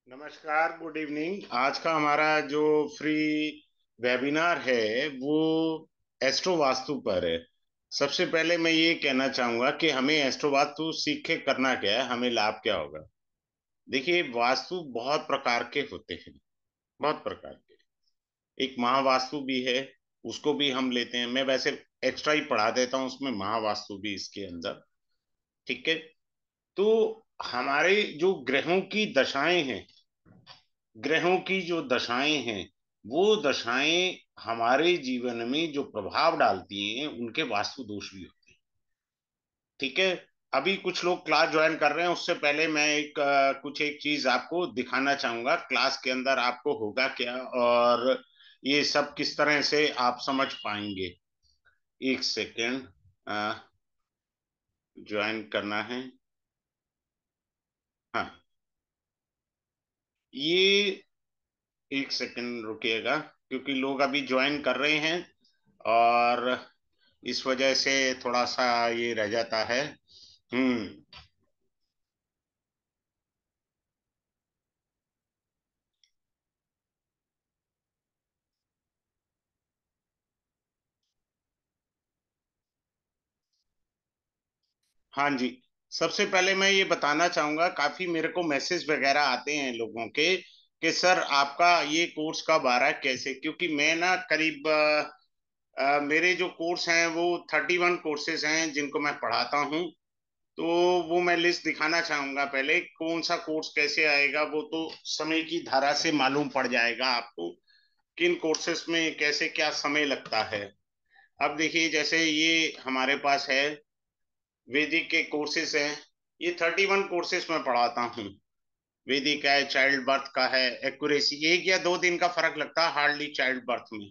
नमस्कार, good evening. आज का हमारा जो फ्री वेबिनार है वो एस्ट्रो वास्तु पर है। सबसे पहले मैं ये कहना चाहूंगा कि हमें एस्ट्रो वास्तु सीख के करना क्या है, हमें लाभ क्या होगा। देखिए, वास्तु बहुत प्रकार के होते हैं, बहुत प्रकार के। एक महावास्तु भी है, उसको भी हम लेते हैं। मैं वैसे एक्स्ट्रा ही पढ़ा देता हूँ उसमें, महावास्तु भी इसके अंदर। ठीक है। तो हमारे जो ग्रहों की दशाएं हैं, ग्रहों की जो दशाएं हैं, वो दशाएं हमारे जीवन में जो प्रभाव डालती हैं उनके वास्तु दोष भी होते हैं। ठीक है। अभी कुछ लोग क्लास ज्वाइन कर रहे हैं, उससे पहले मैं कुछ एक चीज आपको दिखाना चाहूंगा। क्लास के अंदर आपको होगा क्या और ये सब किस तरह से आप समझ पाएंगे। एक सेकेंड, ज्वाइन करना है। हाँ, ये एक सेकेंड रुकिएगा, क्योंकि लोग अभी ज्वाइन कर रहे हैं और इस वजह से थोड़ा सा ये रह जाता है। हम्म। हाँ जी। सबसे पहले मैं ये बताना चाहूंगा, काफी मेरे को मैसेज वगैरह आते हैं लोगों के कि सर आपका ये कोर्स कब आ रहा है, कैसे। क्योंकि मैं ना करीब मेरे जो कोर्स हैं वो 31 कोर्सेज हैं जिनको मैं पढ़ाता हूँ। तो वो मैं लिस्ट दिखाना चाहूंगा। पहले कौन सा कोर्स कैसे आएगा वो तो समय की धारा से मालूम पड़ जाएगा आपको, किन कोर्सेज में कैसे क्या समय लगता है। अब देखिए, जैसे ये हमारे पास है, वैदिक के कोर्सेज हैं। ये 31 कोर्सेज में पढ़ाता हूँ। वैदिक का है, चाइल्ड बर्थ का है, एक्यूरेसी, 1 या 2 दिन का फर्क लगता है हार्डली चाइल्ड बर्थ में।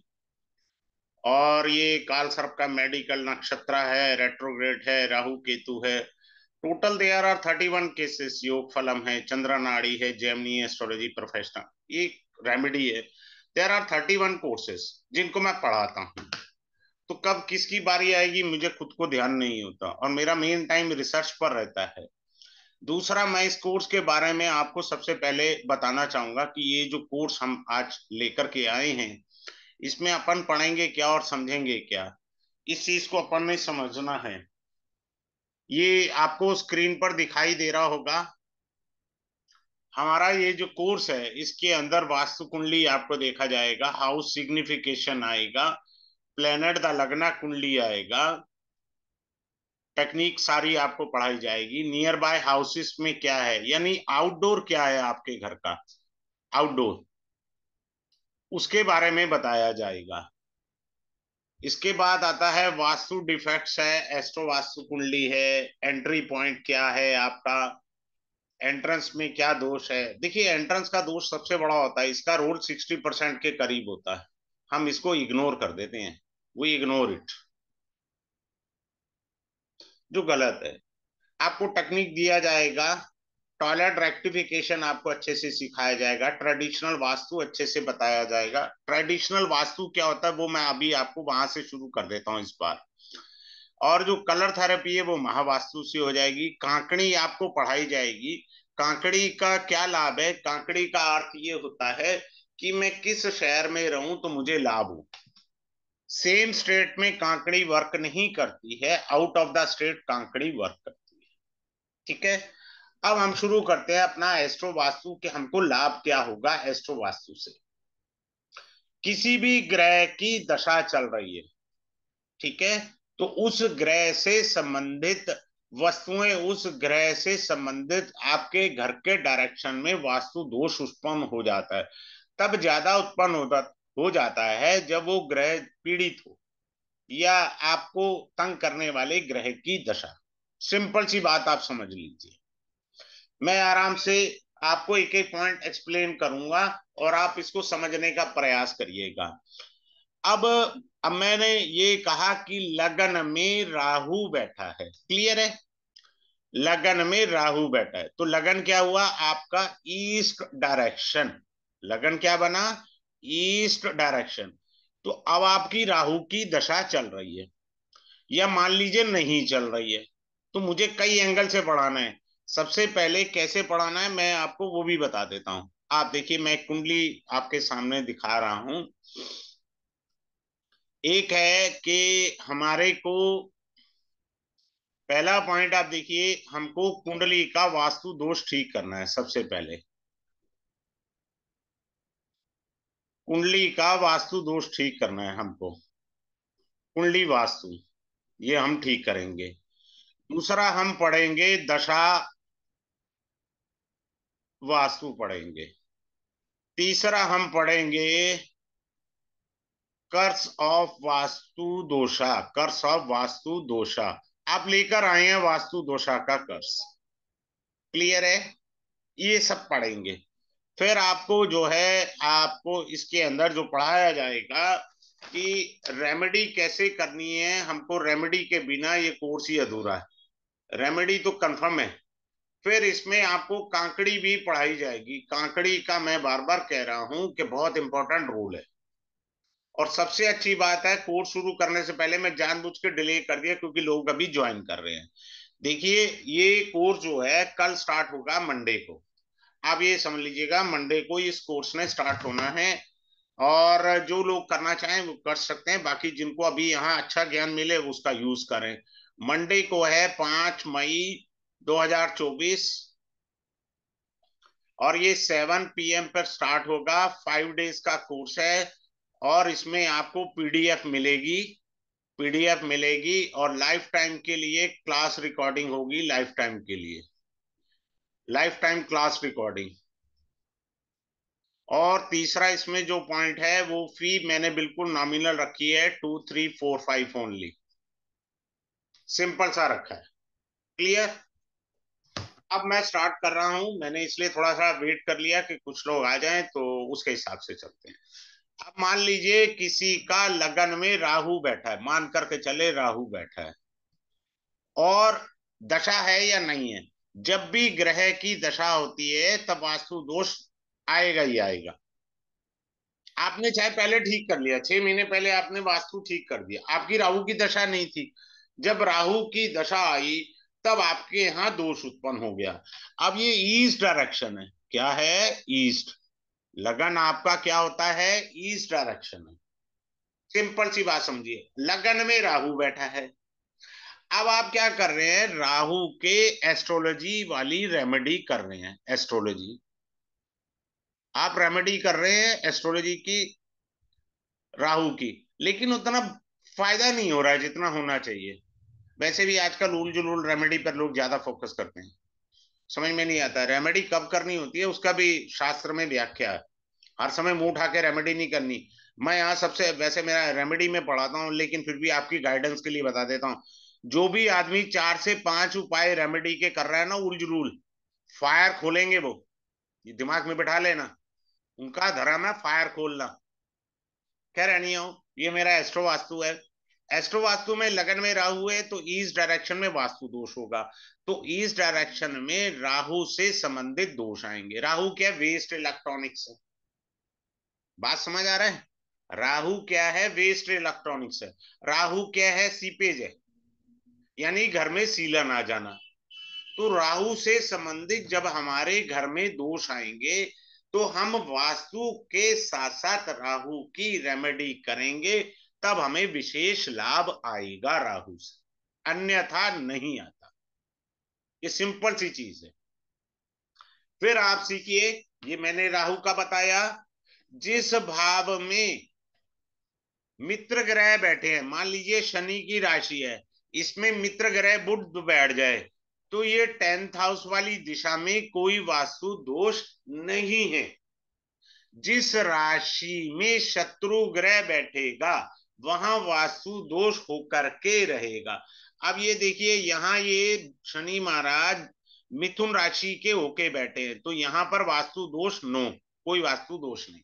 और ये काल सर्प का मेडिकल नक्षत्र है, रेट्रोग्रेड है, राहु केतु है। Total there are 31 cases. योग फलम है, चंद्र नाड़ी है, जेमिनी एस्ट्रोलॉजी प्रोफेशनल, ये रेमेडी है। देयर आर 31 कोर्सेस जिनको मैं पढ़ाता हूँ। तो कब किसकी बारी आएगी मुझे खुद को ध्यान नहीं होता, और मेरा मेन टाइम रिसर्च पर रहता है। दूसरा, मैं इस कोर्स के बारे में आपको सबसे पहले बताना चाहूंगा कि ये जो कोर्स हम आज लेकर के आए हैं, इसमें अपन पढ़ेंगे क्या और समझेंगे क्या, इस चीज को अपन ने समझना है। ये आपको स्क्रीन पर दिखाई दे रहा होगा। हमारा ये जो कोर्स है इसके अंदर वास्तु कुंडली आपको देखा जाएगा, हाउस सिग्निफिकेशन आएगा, प्लेनेट द लग्ना कुंडली आएगा, टेक्निक सारी आपको पढ़ाई जाएगी। नियर बाय हाउसेस में क्या है, यानी आउटडोर क्या है आपके घर का, आउटडोर, उसके बारे में बताया जाएगा। इसके बाद आता है वास्तु डिफेक्ट्स है, एस्ट्रो वास्तु कुंडली है, एंट्री पॉइंट क्या है आपका, एंट्रेंस में क्या दोष है। देखिए, एंट्रेंस का दोष सबसे बड़ा होता है, इसका रोल 60% के करीब होता है। हम इसको इग्नोर कर देते हैं, वो इग्नोर इट, जो गलत है। आपको टेक्निक दिया जाएगा, टॉयलेट रेक्टिफिकेशन आपको अच्छे से सिखाया जाएगा, ट्रेडिशनल वास्तु अच्छे से बताया जाएगा। ट्रेडिशनल वास्तु क्या होता है वो मैं अभी आपको वहां से शुरू कर देता हूँ इस बार। और जो कलर थेरेपी है वो महावास्तु से हो जाएगी। कांकड़ी आपको पढ़ाई जाएगी। कांकड़ी का क्या लाभ है, कांकड़ी का अर्थ ये होता है कि मैं किस शहर में रहूं तो मुझे लाभ हो। सेम स्टेट में कांकड़ी वर्क नहीं करती है, आउट ऑफ द स्टेट कांकड़ी वर्क करती है। ठीक है। अब हम शुरू करते हैं अपना एस्ट्रो वास्तु के हमको लाभ क्या होगा एस्ट्रो वास्तु से। किसी भी ग्रह की दशा चल रही है, ठीक है, तो उस ग्रह से संबंधित वस्तुएं, उस ग्रह से संबंधित आपके घर के डायरेक्शन में वास्तु दोष उत्पन्न हो जाता है। तब ज्यादा उत्पन्न हो जाता है जब वो ग्रह पीड़ित हो या आपको तंग करने वाले ग्रह की दशा। सिंपल सी बात आप समझ लीजिए। मैं आराम से आपको एक एक पॉइंट एक्सप्लेन करूंगा और आप इसको समझने का प्रयास करिएगा। अब अब मैंने ये कहा कि लगन में राहु बैठा है, क्लियर है। लगन में राहु बैठा है तो लगन क्या हुआ आपका, ईस्ट डायरेक्शन। लगन क्या बना, ईस्ट डायरेक्शन। तो अब आपकी राहु की दशा चल रही है, या मान लीजिए नहीं चल रही है, तो मुझे कई एंगल से पढ़ाना है। सबसे पहले कैसे पढ़ाना है मैं आपको वो भी बता देता हूं। आप देखिए, मैं कुंडली आपके सामने दिखा रहा हूं। एक है कि हमारे को पहला पॉइंट आप देखिए, हमको कुंडली का वास्तु दोष ठीक करना है सबसे पहले। कुंडली का वास्तु दोष ठीक करना है हमको, कुंडली वास्तु, ये हम ठीक करेंगे। दूसरा हम पढ़ेंगे दशा वास्तु पढ़ेंगे। तीसरा हम पढ़ेंगे कर्स ऑफ वास्तु दोषा, कर्स ऑफ वास्तु दोषा। आप लेकर आए हैं वास्तु दोषा का कर्स, क्लियर है? ये सब पढ़ेंगे। फिर आपको जो है, आपको इसके अंदर जो पढ़ाया जाएगा कि रेमेडी कैसे करनी है। हमको रेमेडी के बिना ये कोर्स ही अधूरा है, रेमेडी तो कंफर्म है। फिर इसमें आपको कांकड़ी भी पढ़ाई जाएगी। कांकड़ी का मैं बार बार कह रहा हूं कि बहुत इंपॉर्टेंट रोल है। और सबसे अच्छी बात है, कोर्स शुरू करने से पहले मैं जानबूझ के डिले कर दिया क्योंकि लोग अभी ज्वाइन कर रहे हैं। देखिए, ये कोर्स जो है कल स्टार्ट होगा मंडे को। आप ये समझ लीजिएगा, मंडे को इस कोर्स ने स्टार्ट होना है। और जो लोग करना चाहें वो कर सकते हैं, बाकी जिनको अभी यहाँ अच्छा ज्ञान मिले उसका यूज करें। मंडे को है 5 मई 2024, और ये 7 PM पर स्टार्ट होगा। 5 डेज का कोर्स है। और इसमें आपको पीडीएफ मिलेगी, पीडीएफ मिलेगी, और लाइफ टाइम के लिए क्लास रिकॉर्डिंग होगी, लाइफ टाइम के लिए, लाइफ टाइम क्लास रिकॉर्डिंग। और तीसरा इसमें जो पॉइंट है, वो फी मैंने बिल्कुल नॉमिनल रखी है, 2345 ओनली, सिंपल सा रखा है, क्लियर? अब मैं स्टार्ट कर रहा हूं। मैंने इसलिए थोड़ा सा वेट कर लिया कि कुछ लोग आ जाएं, तो उसके हिसाब से चलते हैं। अब मान लीजिए किसी का लगन में राहु बैठा है, मान करके चले राहु बैठा है, और दशा है या नहीं है। जब भी ग्रह की दशा होती है तब वास्तु दोष आएगा ही आएगा। आपने चाहे पहले ठीक कर लिया, 6 महीने पहले आपने वास्तु ठीक कर दिया, आपकी राहु की दशा नहीं थी। जब राहु की दशा आई तब आपके यहाँ दोष उत्पन्न हो गया। अब ये ईस्ट डायरेक्शन है, क्या है? ईस्ट। लगन आपका क्या होता है? ईस्ट डायरेक्शन है। सिंपल सी बात समझिए, लगन में राहु बैठा है। अब आप क्या कर रहे हैं? राहु के एस्ट्रोलॉजी वाली रेमेडी कर रहे हैं, एस्ट्रोलॉजी आप रेमेडी कर रहे हैं एस्ट्रोलॉजी की, राहु की। लेकिन उतना फायदा नहीं हो रहा है जितना होना चाहिए। वैसे भी आजकल उल जुलूल रेमेडी पर लोग ज्यादा फोकस करते हैं। समझ में नहीं आता रेमेडी कब करनी होती है, उसका भी शास्त्र में व्याख्या है। हर समय मुंह उठा के रेमेडी नहीं करनी। मैं यहाँ सबसे, वैसे मेरा रेमेडी में पढ़ाता हूँ, लेकिन फिर भी आपकी गाइडेंस के लिए बता देता हूँ। जो भी आदमी 4 से 5 उपाय रेमेडी के कर रहा है ना, उल जुलूल, फायर खोलेंगे वो, ये दिमाग में बैठा लेना। उनका धर्म है फायर खोलना। खैर एनी हो, ये मेरा एस्ट्रो वास्तु है। एस्ट्रो वास्तु में लगन में राहु है तो ईस्ट डायरेक्शन में वास्तु दोष होगा। तो ईस्ट डायरेक्शन में राहु से संबंधित दोष आएंगे। राहु क्या? वेस्ट इलेक्ट्रॉनिक्स है। बात समझ आ रहा है? राहु क्या है? वेस्ट इलेक्ट्रॉनिक्स है। राहु क्या है? सीपेज है, यानी घर में सीलन आ जाना। तो राहु से संबंधित जब हमारे घर में दोष आएंगे तो हम वास्तु के साथ साथ राहु की रेमेडी करेंगे, तब हमें विशेष लाभ आएगा राहु से, अन्यथा नहीं आता। ये सिंपल सी चीज है। फिर आप सीखिए, ये मैंने राहु का बताया। जिस भाव में मित्र ग्रह बैठे हैं, मान लीजिए शनि की राशि है, इसमें मित्र ग्रह बुध बैठ जाए, तो ये 10th हाउस वाली दिशा में कोई वास्तु दोष नहीं है। जिस राशि में शत्रु ग्रह बैठेगा वहां वास्तु दोष होकर के रहेगा। अब ये देखिए, यहाँ ये शनि महाराज मिथुन राशि के होके बैठे हैं, तो यहाँ पर वास्तु दोष नो, कोई वास्तु दोष नहीं।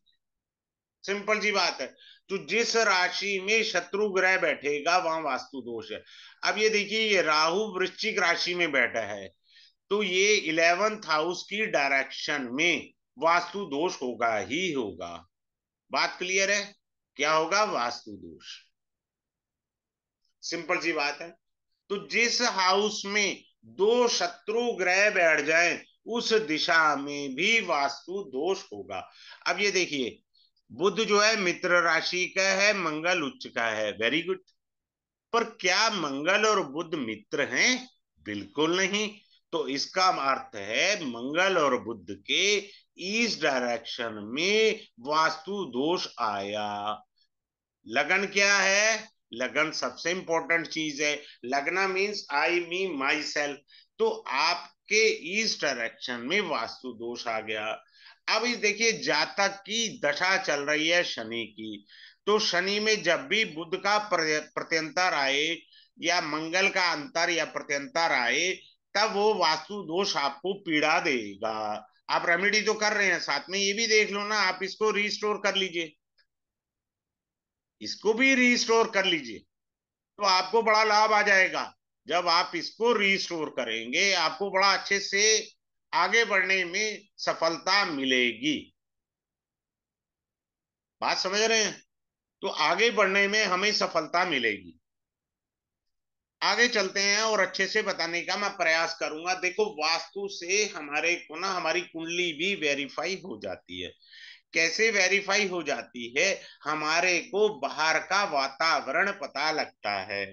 सिंपल सी बात है। तो जिस राशि में शत्रु ग्रह बैठेगा वहां वास्तु दोष है। अब ये देखिए, ये राहु वृश्चिक राशि में बैठा है, तो ये 11th हाउस की डायरेक्शन में वास्तु दोष होगा ही होगा। बात क्लियर है? क्या होगा? वास्तु दोष। सिंपल सी बात है। तो जिस हाउस में दो शत्रु ग्रह बैठ जाएं उस दिशा में भी वास्तु दोष होगा। अब ये देखिए, बुध जो है मित्र राशि का है, मंगल उच्च का है, वेरी गुड। पर क्या मंगल और बुध मित्र हैं? बिल्कुल नहीं। तो इसका अर्थ है मंगल और बुध के इस डायरेक्शन में वास्तु दोष आया। लगन क्या है? लगन सबसे इंपॉर्टेंट चीज है। लगना means I me my self. तो आपके इस डायरेक्शन में वास्तु दोष आ गया। अब इस देखिए, जातक की दशा चल रही है शनि की। तो शनि में जब भी बुध का प्रत्यंतर आए या मंगल का अंतर या प्रत्यंतर आए, तब वो वास्तु दोष आपको पीड़ा देगा। आप रेमेडी तो कर रहे हैं, साथ में ये भी देख लो ना, आप इसको रिस्टोर कर लीजिए, इसको भी रिस्टोर कर लीजिए, तो आपको बड़ा लाभ आ जाएगा। जब आप इसको रिस्टोर करेंगे, आपको बड़ा अच्छे से आगे बढ़ने में सफलता मिलेगी। बात समझ रहे हैं? तो आगे बढ़ने में हमें सफलता मिलेगी। आगे चलते हैं और अच्छे से बताने का मैं प्रयास करूंगा। देखो, वास्तु से हमारे को ना हमारी कुंडली भी वेरीफाई हो जाती है। कैसे वेरीफाई हो जाती है? हमारे को बाहर का वातावरण पता लगता है।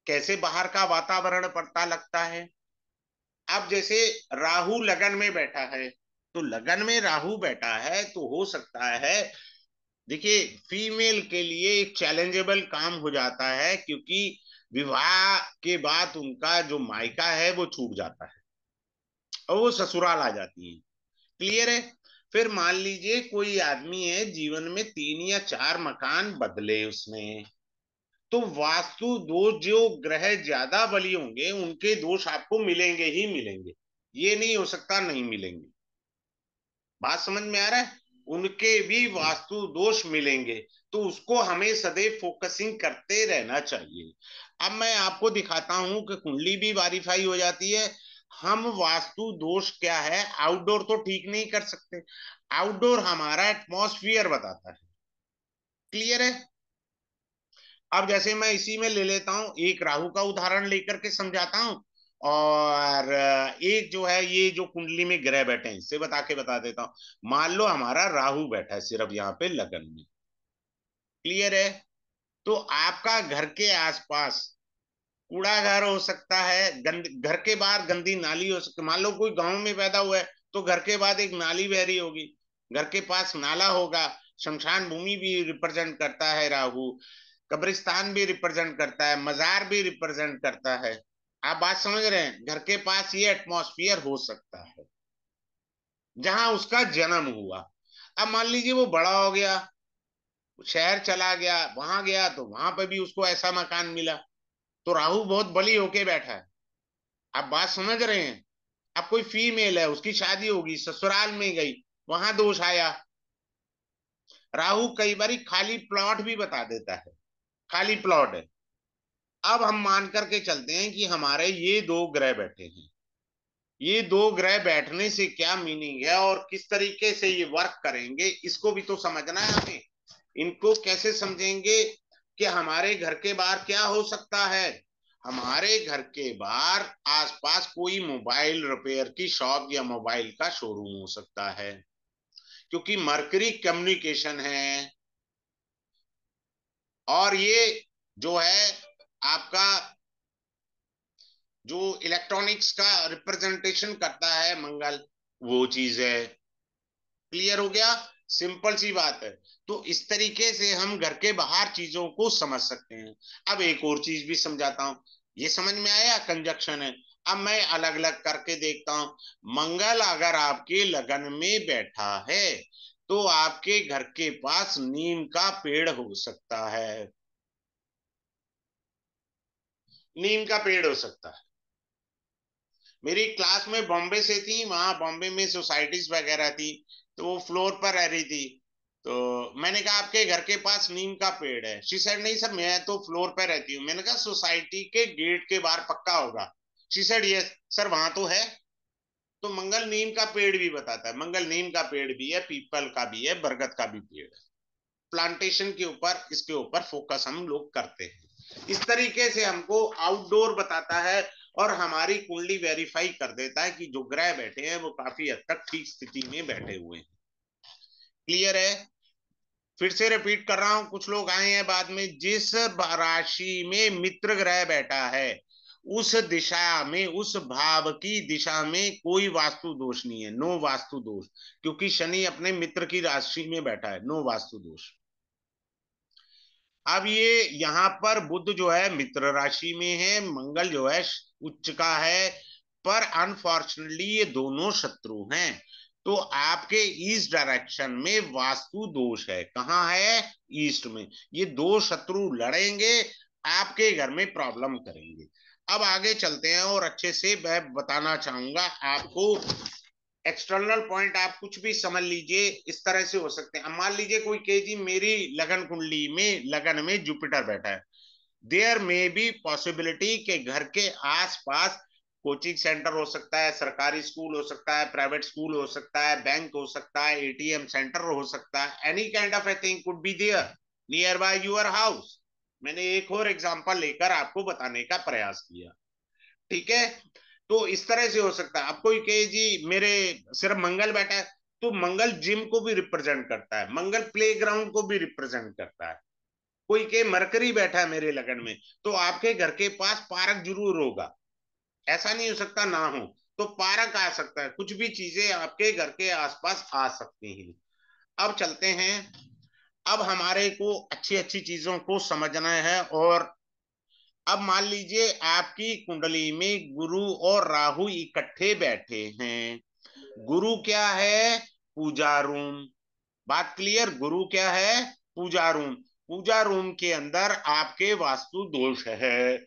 कैसे बाहर का वातावरण पता लगता है? अब जैसे राहु लगन में बैठा है, तो लगन में राहु बैठा है तो हो सकता है, देखिए, फीमेल के लिए एक चैलेंजेबल काम हो जाता है, क्योंकि विवाह के बाद उनका जो मायका है वो छूट जाता है और वो ससुराल आ जाती है। क्लियर है? फिर मान लीजिए कोई आदमी है, जीवन में 3 या 4 मकान बदले उसने, तो वास्तु दोष, जो ग्रह ज्यादा बली होंगे उनके दोष आपको मिलेंगे ही मिलेंगे। ये नहीं हो सकता नहीं मिलेंगे। बात समझ में आ रहा है? उनके भी वास्तु दोष मिलेंगे। तो उसको हमें सदैव फोकसिंग करते रहना चाहिए। अब मैं आपको दिखाता हूं कि कुंडली भी वेरीफाई हो जाती है। हम वास्तु दोष क्या है, आउटडोर तो ठीक नहीं कर सकते। आउटडोर हमारा एटमॉस्फियर बताता है। क्लियर है? अब जैसे मैं इसी में ले लेता हूं, एक राहु का उदाहरण लेकर के समझाता हूं, और एक जो है, ये जो कुंडली में ग्रह बैठे हैं इससे बता देता हूं। मान लो हमारा राहु बैठा है सिर्फ यहाँ पे लगन में। क्लियर है? तो आपका घर के आसपास कूड़ा घर हो सकता है, घर के बाहर गंदी नाली हो सकती है। मान लो कोई गांव में पैदा हुआ है, तो घर के बाद एक नाली बह रही होगी, घर के पास नाला होगा। शमशान भूमि भी रिप्रेजेंट करता है राहु, कब्रिस्तान भी रिप्रेजेंट करता है, मजार भी रिप्रेजेंट करता है। आप बात समझ रहे हैं? घर के पास ये एटमॉस्फियर हो सकता है जहां उसका जन्म हुआ। अब मान लीजिए वो बड़ा हो गया, शहर चला गया, वहां गया तो वहां पर भी उसको ऐसा मकान मिला, तो राहु बहुत बली होके बैठा है। आप बात समझ रहे हैं? अब कोई फीमेल है, उसकी शादी होगी, ससुराल में गई, वहां दोष आया। राहु कई बार खाली प्लॉट भी बता देता है, खाली प्लॉट है। अब हम मान करके चलते हैं कि हमारे ये 2 ग्रह बैठे हैं। ये 2 ग्रह बैठने से क्या मीनिंग है और किस तरीके से ये वर्क करेंगे, इसको भी तो समझना है हमें। इनको कैसे समझेंगे कि हमारे घर के बाहर क्या हो सकता है? हमारे घर के बाहर आसपास कोई मोबाइल रिपेयर की शॉप या मोबाइल का शोरूम हो सकता है, क्योंकि मरकरी कम्युनिकेशन है। और ये जो है आपका, जो इलेक्ट्रॉनिक्स का रिप्रेजेंटेशन करता है मंगल, वो चीज है। क्लियर हो गया? सिंपल सी बात है। तो इस तरीके से हम घर के बाहर चीजों को समझ सकते हैं। अब एक और चीज भी समझाता हूं। ये समझ में आया? कंजक्शन है। अब मैं अलग अलग करके देखता हूं। मंगल अगर आपके लगन में बैठा है, तो आपके घर के पास नीम का पेड़ हो सकता है। नीम का पेड़ हो सकता है। मेरी क्लास में बॉम्बे से थी, वहां बॉम्बे में सोसाइटीज वगैरह थी, तो वो फ्लोर पर रह रही थी। तो मैंने कहा आपके घर के पास नीम का पेड़ है? शी सेड नहीं सर, मैं तो फ्लोर पर रहती हूँ। मैंने कहा सोसाइटी के गेट के बाहर पक्का होगा? शी सेड यस सर, वहां तो है। तो मंगल नीम का पेड़ भी बताता है। मंगल नीम का पेड़ भी है, पीपल का भी है, बरगद का भी पेड़ है। प्लांटेशन के ऊपर, इसके ऊपर फोकस हम लोग करते हैं। इस तरीके से हमको आउटडोर बताता है और हमारी कुंडली वेरीफाई कर देता है कि जो ग्रह बैठे हैं वो काफी हद तक ठीक स्थिति में बैठे हुए हैं। क्लियर है? फिर से रिपीट कर रहा हूं, कुछ लोग आए हैं बाद में। जिस राशि में मित्र ग्रह बैठा है उस दिशा में, उस भाव की दिशा में कोई वास्तु दोष नहीं है, नो वास्तु दोष, क्योंकि शनि अपने मित्र की राशि में बैठा है, नो वास्तु दोष। अब ये यहाँ पर बुध जो है मित्र राशि में है, मंगल जो है उच्च का है, पर अनफॉर्चुनेटली ये दोनों शत्रु हैं। तो आपके ईस्ट डायरेक्शन में वास्तु दोष है। कहाँ है? ईस्ट में। ये दो शत्रु लड़ेंगे, आपके घर में प्रॉब्लम करेंगे। अब आगे चलते हैं और अच्छे से मैं बताना चाहूंगा आपको। एक्सटर्नल पॉइंट आप कुछ भी समझ लीजिए, इस तरह से हो सकते हैं। अब मान लीजिए कोई कहे जी मेरी लगन कुंडली में, लगन में जुपिटर बैठा है, देयर मे बी पॉसिबिलिटी के घर के आसपास कोचिंग सेंटर हो सकता है, सरकारी स्कूल हो सकता है, प्राइवेट स्कूल हो सकता है, बैंक हो सकता है, एटीएम सेंटर हो सकता है, any kind of a thing could be there near by your house. मैंने एक और एग्जांपल लेकर आपको बताने का प्रयास किया, ठीक है? तो इस तरह से हो सकता है। अब कोई कहे जी मेरे सिर्फ मंगल बैठा है, तो मंगल जिम को भी रिप्रेजेंट करता है, मंगल प्लेग्राउंड को भी रिप्रेजेंट करता है। कोई के मरकरी बैठा है मेरे लगन में, तो आपके घर के पास पार्क जरूर होगा, ऐसा नहीं हो सकता ना हो। तो पार्क आ सकता है, कुछ भी चीजें आपके घर के आसपास आ सकती हैं। अब चलते हैं, अब हमारे को अच्छी अच्छी चीजों को समझना है। और अब मान लीजिए आपकी कुंडली में गुरु और राहु इकट्ठे बैठे हैं। गुरु क्या है? पूजा रूम। बात क्लियर? गुरु क्या है? पूजा रूम। पूजा रूम के अंदर आपके वास्तु दोष है।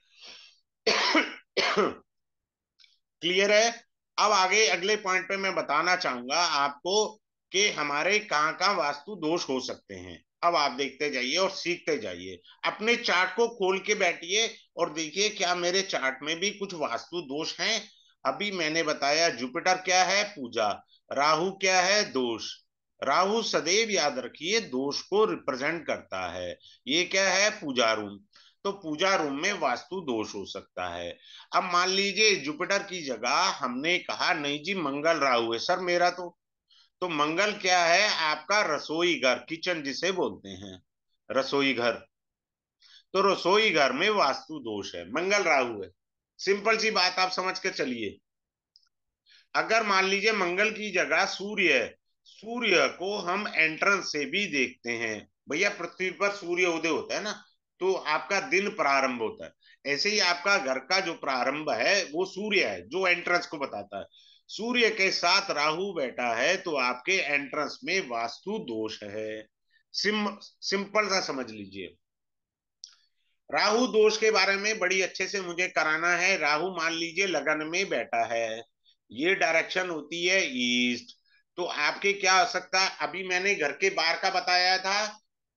क्लियर है? अब आगे अगले पॉइंट पे मैं बताना चाहूंगा आपको कि हमारे कहाँ कहाँ वास्तु दोष हो सकते हैं। अब आप देखते जाइए और सीखते जाइए, अपने चार्ट को खोल के बैठिए और देखिए क्या मेरे चार्ट में भी कुछ वास्तु दोष हैं। अभी मैंने बताया जुपिटर क्या है? पूजा। राहु क्या है? दोष। राहु सदैव याद रखिए दोष को रिप्रेजेंट करता है। ये क्या है? पूजा रूम। तो पूजा रूम में वास्तु दोष हो सकता है। अब मान लीजिए जुपिटर की जगह हमने कहा नहीं जी मंगल राहु है सर मेरा, तो मंगल क्या है? आपका रसोई घर, किचन जिसे बोलते हैं, रसोई घर। तो रसोई घर में वास्तु दोष है, मंगल राहु है। सिंपल सी बात आप समझ के चलिए। अगर मान लीजिए मंगल की जगह सूर्य है, सूर्य को हम एंट्रेंस से भी देखते हैं। भैया पृथ्वी पर सूर्य उदय होता है ना, तो आपका दिन प्रारंभ होता है। ऐसे ही आपका घर का जो प्रारंभ है वो सूर्य है, जो एंट्रेंस को बताता है। सूर्य के साथ राहु बैठा है तो आपके एंट्रेंस में वास्तु दोष है। सिंपल सा समझ लीजिए। राहु दोष के बारे में बड़ी अच्छे से मुझे कराना है। राहु मान लीजिए लगन में बैठा है, ये डायरेक्शन होती है ईस्ट। तो आपके क्या हो सकता है? अभी मैंने घर के बाहर का बताया था,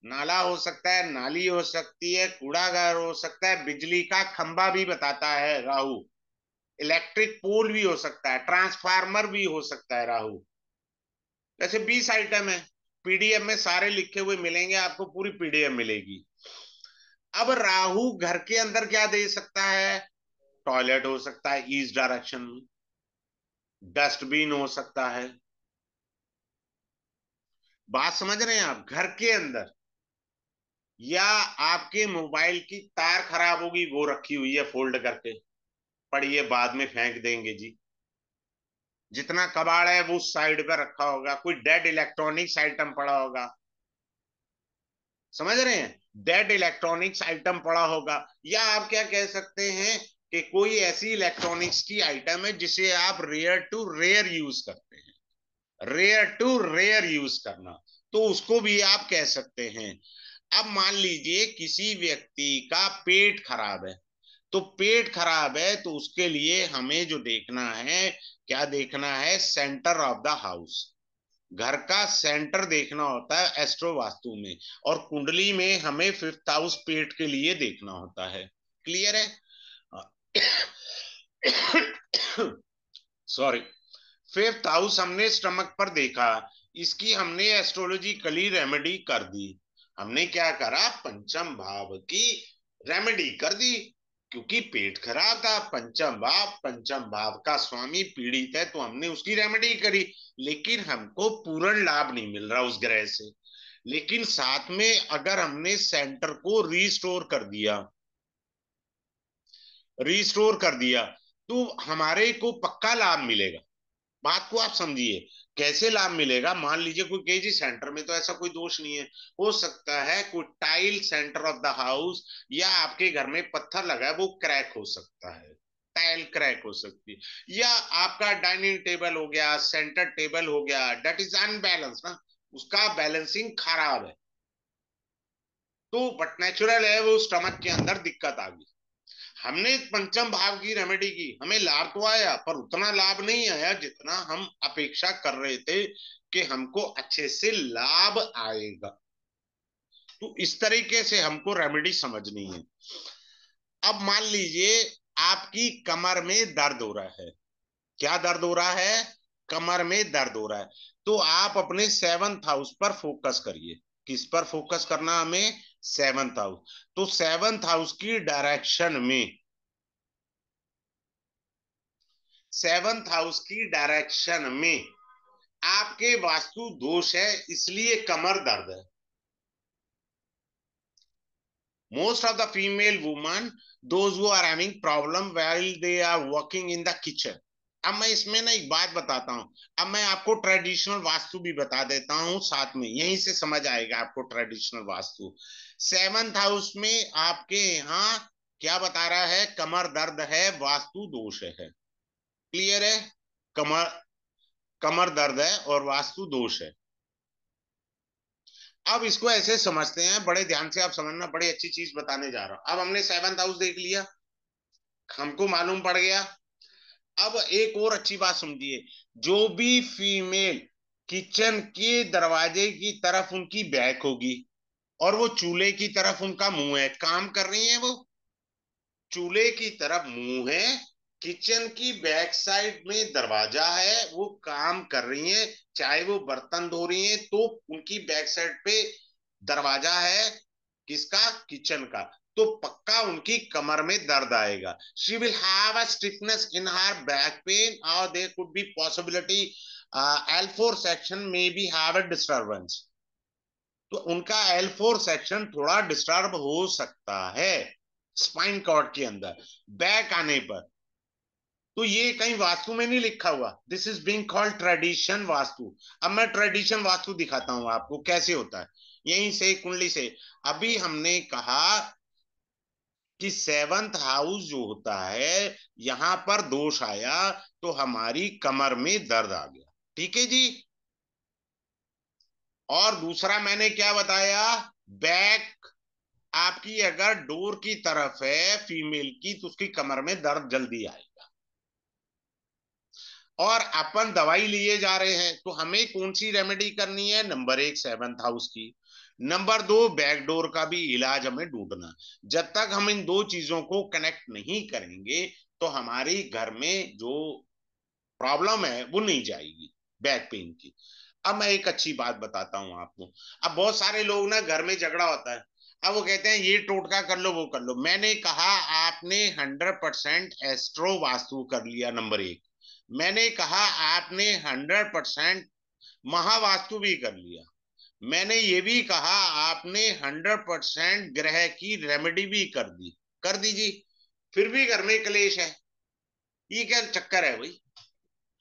नाला हो सकता है, नाली हो सकती है, कूड़ाघर हो सकता है, बिजली का खंभा भी बताता है राहु, इलेक्ट्रिक पोल भी हो सकता है, ट्रांसफार्मर भी हो सकता है राहु। वैसे 20 आइटम है, पीडीएफ में सारे लिखे हुए मिलेंगे आपको, पूरी पीडीएफ मिलेगी। अब राहु घर के अंदर क्या दे सकता है? टॉयलेट हो सकता है ईस्ट डायरेक्शन में, डस्टबिन हो सकता है। बात समझ रहे हैं आप? घर के अंदर, या आपके मोबाइल की तार खराब होगी, वो रखी हुई है फोल्ड करके, पड़ी है, बाद में फेंक देंगे जी। जितना कबाड़ है वो साइड पे रखा होगा, कोई डेड इलेक्ट्रॉनिक्स आइटम पड़ा होगा, समझ रहे हैं? डेड इलेक्ट्रॉनिक्स आइटम पड़ा होगा। या आप क्या कह सकते हैं कि कोई ऐसी इलेक्ट्रॉनिक्स की आइटम है जिसे आप रेयर टू रेयर यूज करते हैं, रेयर टू रेयर यूज करना, तो उसको भी आप कह सकते हैं। अब मान लीजिए किसी व्यक्ति का पेट खराब है, तो पेट खराब है तो उसके लिए हमें जो देखना है, क्या देखना है? सेंटर ऑफ द हाउस, घर का सेंटर देखना होता है एस्ट्रो वास्तु में। और कुंडली में हमें फिफ्थ हाउस पेट के लिए देखना होता है। क्लियर है? सॉरी, फिफ्थ हाउस हमने स्टमक पर देखा, इसकी हमने एस्ट्रोलॉजिकली रेमेडी कर दी। हमने क्या करा? पंचम भाव की रेमेडी कर दी। क्योंकि पेट खराब था, पंचम भाव का स्वामी पीड़ित है, तो हमने उसकी रेमेडी करी, लेकिन हमको पूर्ण लाभ नहीं मिल रहा उस ग्रह से। लेकिन साथ में अगर हमने सेंटर को रिस्टोर कर दिया तो हमारे को पक्का लाभ मिलेगा। बात को आप समझिए, कैसे लाभ मिलेगा। मान लीजिए कोई कहे जी सेंटर में तो ऐसा कोई दोष नहीं है, हो सकता है कोई tile centre of the house या आपके घर में पत्थर लगा है वो क्रैक हो सकता है, टाइल क्रैक हो सकती है, या आपका डाइनिंग टेबल हो गया, सेंटर टेबल हो गया, डेट इज अनबैलेंस ना, उसका बैलेंसिंग खराब है, तो बट नेचुरल है वो स्टमक के अंदर दिक्कत आ गई। हमने पंचम भाव की रेमेडी की, हमें लाभ तो आया पर उतना लाभ नहीं आया जितना हम अपेक्षा कर रहे थे कि हमको अच्छे से लाभ आएगा। तो इस तरीके से हमको रेमेडी समझनी है। अब मान लीजिए आपकी कमर में दर्द हो रहा है। क्या दर्द हो रहा है? कमर में दर्द हो रहा है। तो आप अपने सेवंथ हाउस पर फोकस करिए। किस पर फोकस करना हमें? Seventh house. तो सेवंथ हाउस की डायरेक्शन में आपके वास्तु दोष है, इसलिए कमर दर्द है। Most of the female women, those who are having problem while they are working in the kitchen. अब मैं इसमें ना एक बात बताता हूं। अब मैं आपको ट्रेडिशनल वास्तु भी बता देता हूं साथ में, यहीं से समझ आएगा आपको ट्रेडिशनल वास्तु। सेवंथ हाउस में आपके यहाँ क्या बता रहा है? कमर दर्द है, वास्तु दोष है। क्लियर है? कमर कमर दर्द है और वास्तु दोष है। अब इसको ऐसे समझते हैं, बड़े ध्यान से आप समझना, बड़ी अच्छी चीज बताने जा रहा हूं। अब हमने सेवंथ हाउस देख लिया, हमको मालूम पड़ गया। अब एक और अच्छी बात समझिए, जो भी फीमेल किचन के दरवाजे की तरफ उनकी बैक होगी और वो चूल्हे की तरफ उनका मुंह है, काम कर रही है, वो चूल्हे की तरफ मुंह है, किचन की बैक साइड में दरवाजा है, वो काम कर रही है, चाहे वो बर्तन धो रही है तो उनकी बैक साइड पे दरवाजा है, किसका? किचन का। तो पक्का उनकी कमर में दर्द आएगा। She will have a stiffness in her back pain और there could be possibility L4 section में बी हैव अ डिस्टर्बेंस। तो उनका L4 सेक्शन थोड़ा डिस्टर्ब हो सकता है स्पाइन कॉर्ड के अंदर, बैक आने पर। तो ये कहीं वास्तु में नहीं लिखा हुआ, this is being called tradition vastu. अब मैं ट्रेडिशन वास्तु दिखाता हूं आपको कैसे होता है, यहीं से कुंडली से। अभी हमने कहा कि सेवंथ हाउस जो होता है, यहां पर दोष आया तो हमारी कमर में दर्द आ गया। ठीक है जी। और दूसरा मैंने क्या बताया? बैक आपकी अगर डोर की तरफ है फीमेल की तो उसकी कमर में दर्द जल्दी आएगा। और अपन दवाई लिए जा रहे हैं तो हमें कौन सी रेमेडी करनी है? नंबर एक सेवंथ हाउस की, नंबर दो बैकडोर का भी इलाज हमें ढूंढना। जब तक हम इन दो चीजों को कनेक्ट नहीं करेंगे तो हमारी घर में जो प्रॉब्लम है वो नहीं जाएगी, बैक पेन की। अब मैं एक अच्छी बात बताता हूं आपको। अब बहुत सारे लोग ना, घर में झगड़ा होता है, अब वो कहते हैं ये टोटका कर लो वो कर लो। मैंने कहा आपने 100% एस्ट्रो वास्तु कर लिया, नंबर एक। मैंने कहा आपने 100% महावास्तु भी कर लिया। मैंने ये भी कहा आपने 100% ग्रह की रेमेडी भी कर दी जी। फिर भी घर में क्लेश है, ये क्या चक्कर है भाई?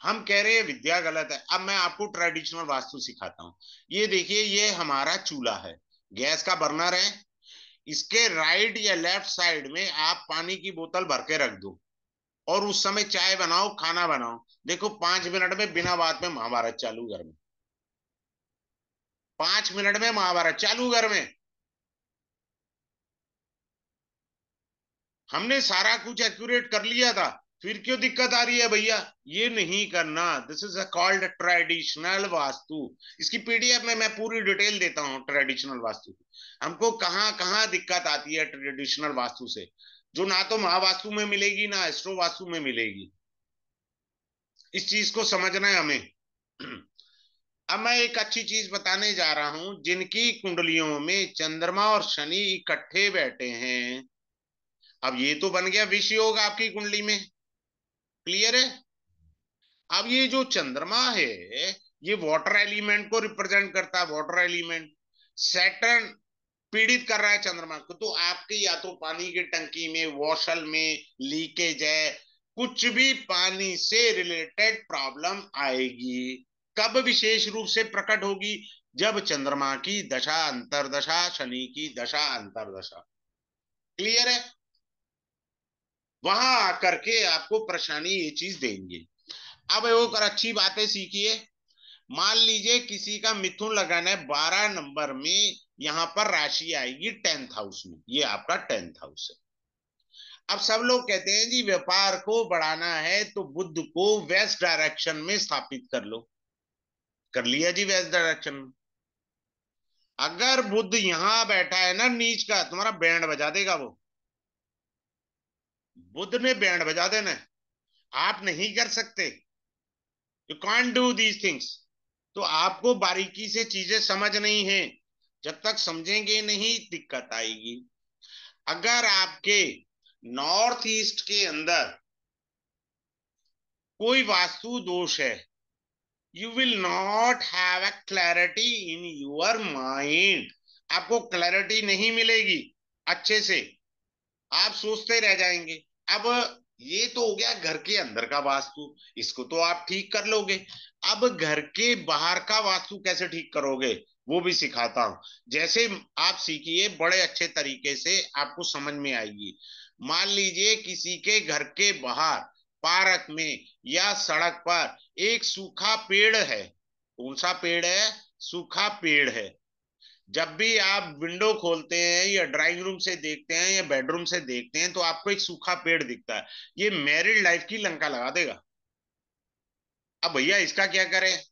हम कह रहे हैं विद्या गलत है। अब मैं आपको ट्रेडिशनल वास्तु सिखाता हूँ। ये देखिए, ये हमारा चूल्हा है, गैस का बर्नर है, इसके राइट या लेफ्ट साइड में आप पानी की बोतल भर के रख दो और उस समय चाय बनाओ, खाना बनाओ। देखो 5 मिनट में बिना बात में महाभारत चालू घर में, 5 मिनट में महाभारत चालू घर में। हमने सारा कुछ एक्यूरेट कर लिया था, फिर क्यों दिक्कत आ रही है भैया? ये नहीं करना। This is a called traditional vastu. इसकी पीडीएफ में मैं पूरी डिटेल देता हूँ ट्रेडिशनल वास्तु की, हमको कहाँ कहाँ दिक्कत आती है ट्रेडिशनल वास्तु से, जो ना तो महावास्तु में मिलेगी ना एस्ट्रो वास्तु में मिलेगी। इस चीज को समझना है हमें। अब मैं एक अच्छी चीज बताने जा रहा हूं, जिनकी कुंडलियों में चंद्रमा और शनि इकट्ठे बैठे हैं, अब ये तो बन गया विषय योग आपकी कुंडली में। क्लियर है? अब ये जो चंद्रमा है, ये वाटर एलिमेंट को रिप्रेजेंट करता है, वाटर एलिमेंट। सैटर्न पीड़ित कर रहा है चंद्रमा को, तो आपकी या तो पानी की टंकी में, वॉशल में लीकेज है, कुछ भी पानी से रिलेटेड प्रॉब्लम आएगी। कब विशेष रूप से प्रकट होगी? जब चंद्रमा की दशा अंतरदशा, शनि की दशा अंतरदशा। क्लियर है? वहां आकर के आपको परेशानी ये चीज देंगे। अब वो कर अच्छी बातें सीखिए। मान लीजिए किसी का मिथुन लगन है, 12 नंबर में यहां पर राशि आएगी 10th हाउस में, ये आपका 10th हाउस है। अब सब लोग कहते हैं जी व्यापार को बढ़ाना है तो बुध को वेस्ट डायरेक्शन में स्थापित कर लो। कर लिया जी वेस्ट डायरेक्शन में। अगर बुध यहां बैठा है ना नीच का, तुम्हारा बैंड बजा देगा वो। बुध ने बैंड बजा देना है। आप नहीं कर सकते। You can't do these things. तो आपको बारीकी से चीजें समझ नहीं है। जब तक समझेंगे नहीं दिक्कत आएगी। अगर आपके नॉर्थ ईस्ट के अंदर कोई वास्तु दोष है, you will not have a clarity in your mind. आपको क्लैरिटी नहीं मिलेगी अच्छे से। आप सोचते रह जाएंगे। अब ये तो हो गया घर के अंदर का वास्तु, इसको तो आप ठीक कर लोगे। अब घर के बाहर का वास्तु कैसे ठीक करोगे, वो भी सिखाता हूं। जैसे आप सीखिए, बड़े अच्छे तरीके से आपको समझ में आएगी। मान लीजिए किसी के घर के बाहर पार्क में या सड़क पर एक सूखा पेड़ है। कौन सा पेड़ है? सूखा पेड़ है। जब भी आप विंडो खोलते हैं या ड्राइंग रूम से देखते हैं या बेडरूम से देखते हैं तो आपको एक सूखा पेड़ दिखता है। ये मैरिड लाइफ की लंका लगा देगा। अब भैया इसका क्या करें?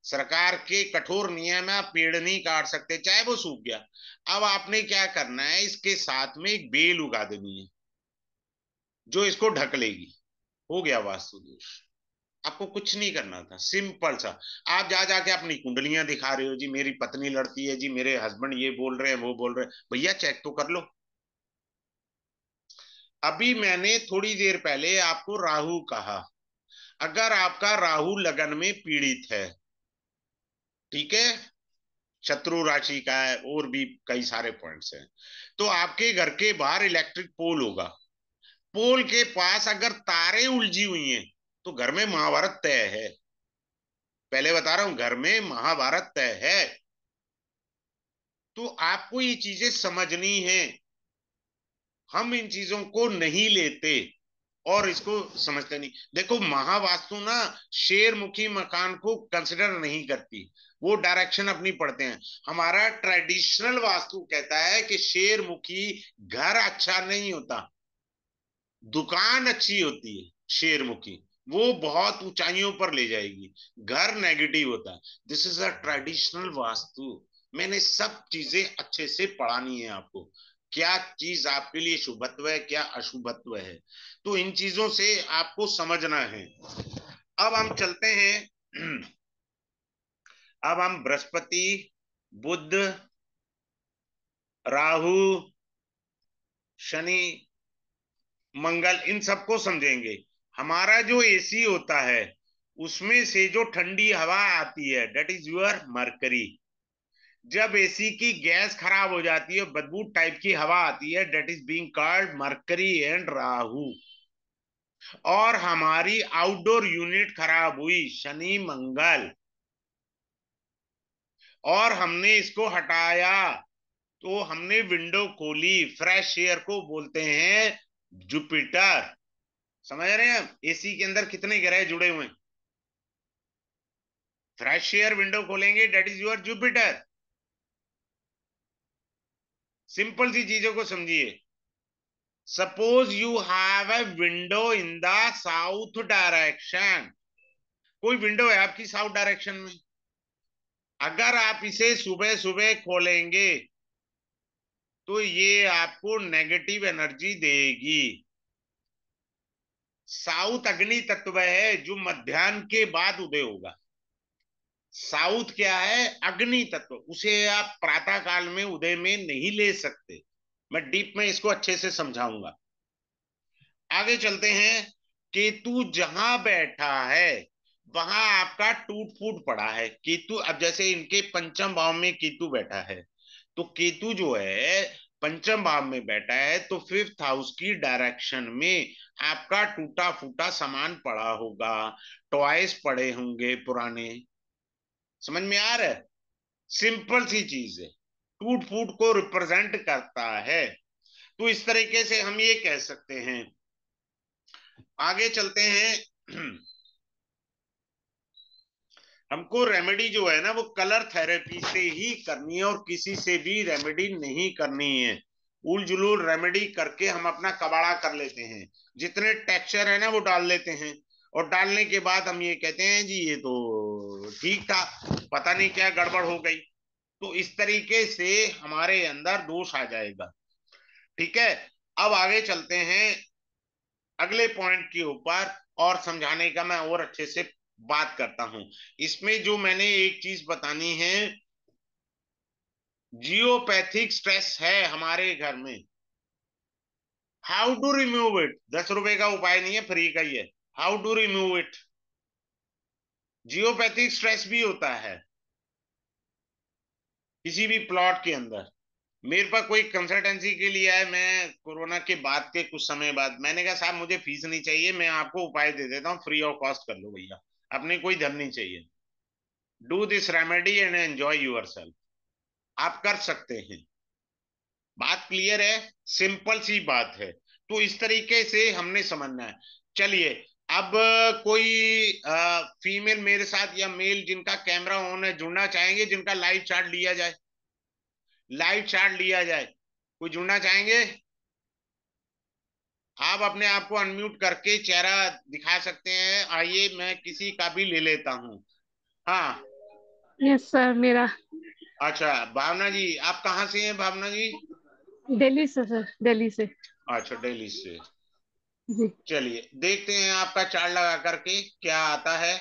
सरकार के कठोर नियम है, आप पेड़ नहीं काट सकते चाहे वो सूख गया। अब आपने क्या करना है, इसके साथ में एक बेल उगा देनी है जो इसको ढक लेगी। हो गया वास्तु दोष। आपको कुछ नहीं करना था, सिंपल सा। आप जा जाके अपनी कुंडलियां दिखा रहे हो जी, मेरी पत्नी लड़ती है जी, मेरे हस्बैंड ये बोल रहे हैं वो बोल रहे हैं। भैया चेक तो कर लो। अभी मैंने थोड़ी देर पहले आपको राहु कहा। अगर आपका राहु लगन में पीड़ित है, ठीक है, शत्रु राशि का है, और भी कई सारे पॉइंट्स हैं, तो आपके घर के बाहर इलेक्ट्रिक पोल होगा। पोल के पास अगर तारे उलझी हुई हैं तो घर में महाभारत तय है। पहले बता रहा हूं, घर में महाभारत तय है। तो आपको ये चीजें समझनी है। हम इन चीजों को नहीं लेते और इसको समझते नहीं। देखो महावास्तु ना शेरमुखी मकान को कंसिडर नहीं करती, वो डायरेक्शन अपनी पढ़ते हैं। हमारा ट्रेडिशनल वास्तु कहता है कि शेरमुखी घर अच्छा नहीं होता, दुकान अच्छी होती है। शेरमुखी वो बहुत ऊंचाइयों पर ले जाएगी, घर नेगेटिव होता है। This is a traditional vastu. मैंने सब चीजें अच्छे से पढ़ानी है आपको। क्या चीज आपके लिए शुभत्व है, क्या अशुभत्व है, तो इन चीजों से आपको समझना है। अब हम चलते हैं। अब हम बृहस्पति, बुध, राहु, शनि, मंगल, इन सबको समझेंगे। हमारा जो एसी होता है उसमें से जो ठंडी हवा आती है, डेट इज योर मरकरी। जब एसी की गैस खराब हो जाती है, बदबू टाइप की हवा आती है, that is being called Mercury and Rahu. और हमारी आउटडोर यूनिट खराब हुई, शनि मंगल, और हमने इसको हटाया, तो हमने विंडो खोली, फ्रेश एयर को बोलते हैं जुपिटर। समझ रहे हैं? हम एसी के अंदर कितने ग्रह जुड़े हुए हैं। फ्रेश एयर विंडो खोलेंगे, that is your Jupiter. Simple सी चीजों को समझिए। Suppose you have a window in the south direction. कोई विंडो है आपकी साउथ डायरेक्शन में। अगर आप इसे सुबह सुबह खोलेंगे तो ये आपको नेगेटिव एनर्जी देगी। साउथ अग्नि तत्व है जो मध्याह्न के बाद उदय होगा। साउथ क्या है? अग्नि तत्व। उसे आप प्रातः काल में उदय में नहीं ले सकते। मैं डीप में इसको अच्छे से समझाऊंगा। आगे चलते हैं। केतु जहां बैठा है वहां आपका टूट फूट पड़ा है। केतु, अब जैसे इनके पंचम भाव में केतु बैठा है, तो केतु जो है पंचम भाव में बैठा है, तो फिफ्थ हाउस की डायरेक्शन में आपका टूटा फूटा सामान पड़ा होगा, टॉयज पड़े होंगे पुराने। समझ में आ रहा है? सिंपल सी चीज है, टूट फूट को रिप्रेजेंट करता है। तो इस तरीके से हम ये कह सकते हैं। आगे चलते हैं। हमको रेमेडी जो है ना वो कलर थेरेपी से ही करनी है, और किसी से भी रेमेडी नहीं करनी है। उल जुलूल रेमेडी करके हम अपना कबाड़ा कर लेते हैं, जितने टेक्सचर है ना वो डाल लेते हैं, और डालने के बाद हम ये कहते हैं जी ये तो ठीक था, पता नहीं क्या गड़बड़ हो गई। तो इस तरीके से हमारे अंदर दोष आ जाएगा। ठीक है, अब आगे चलते हैं अगले पॉइंट के ऊपर, और समझाने का मैं और अच्छे से बात करता हूं। इसमें जो मैंने एक चीज बतानी है, जियोपैथिक स्ट्रेस है हमारे घर में, हाउ टू रिमूव इट। 10 रुपए का उपाय नहीं है, फ्री का ही है। How to remove it. Geopathic stress भी होता है किसी भी प्लॉट के अंदर। मेरे पास कोई कंसल्टेंसी के लिए आया, मैं कोरोना के बाद के कुछ समय बाद, मैंने कहा साहब मुझे फीस नहीं चाहिए, मैं आपको उपाय दे देता हूँ, फ्री ऑफ कॉस्ट कर लो भैया, अपने कोई धन नहीं चाहिए। Do this remedy and enjoy your self. आप कर सकते हैं। बात क्लियर है? सिंपल सी बात है। तो इस तरीके से हमने समझना है। चलिए, अब कोई फीमेल मेरे साथ या मेल जिनका कैमरा ऑन है जुड़ना चाहेंगे, जिनका लाइव चार्ट लिया जाए, लाइव चार्ट लिया जाए, कोई जुड़ना चाहेंगे? आप अपने आप को अनम्यूट करके चेहरा दिखा सकते हैं। आइए मैं किसी का भी ले लेता हूँ। हाँ। यस सर, मेरा। अच्छा भावना जी, आप कहाँ से हैं भावना जी? दिल्ली से सर, दिल्ली से। अच्छा, दिल्ली से। जी। चलिए देखते हैं आपका चार्ट लगा करके क्या आता है।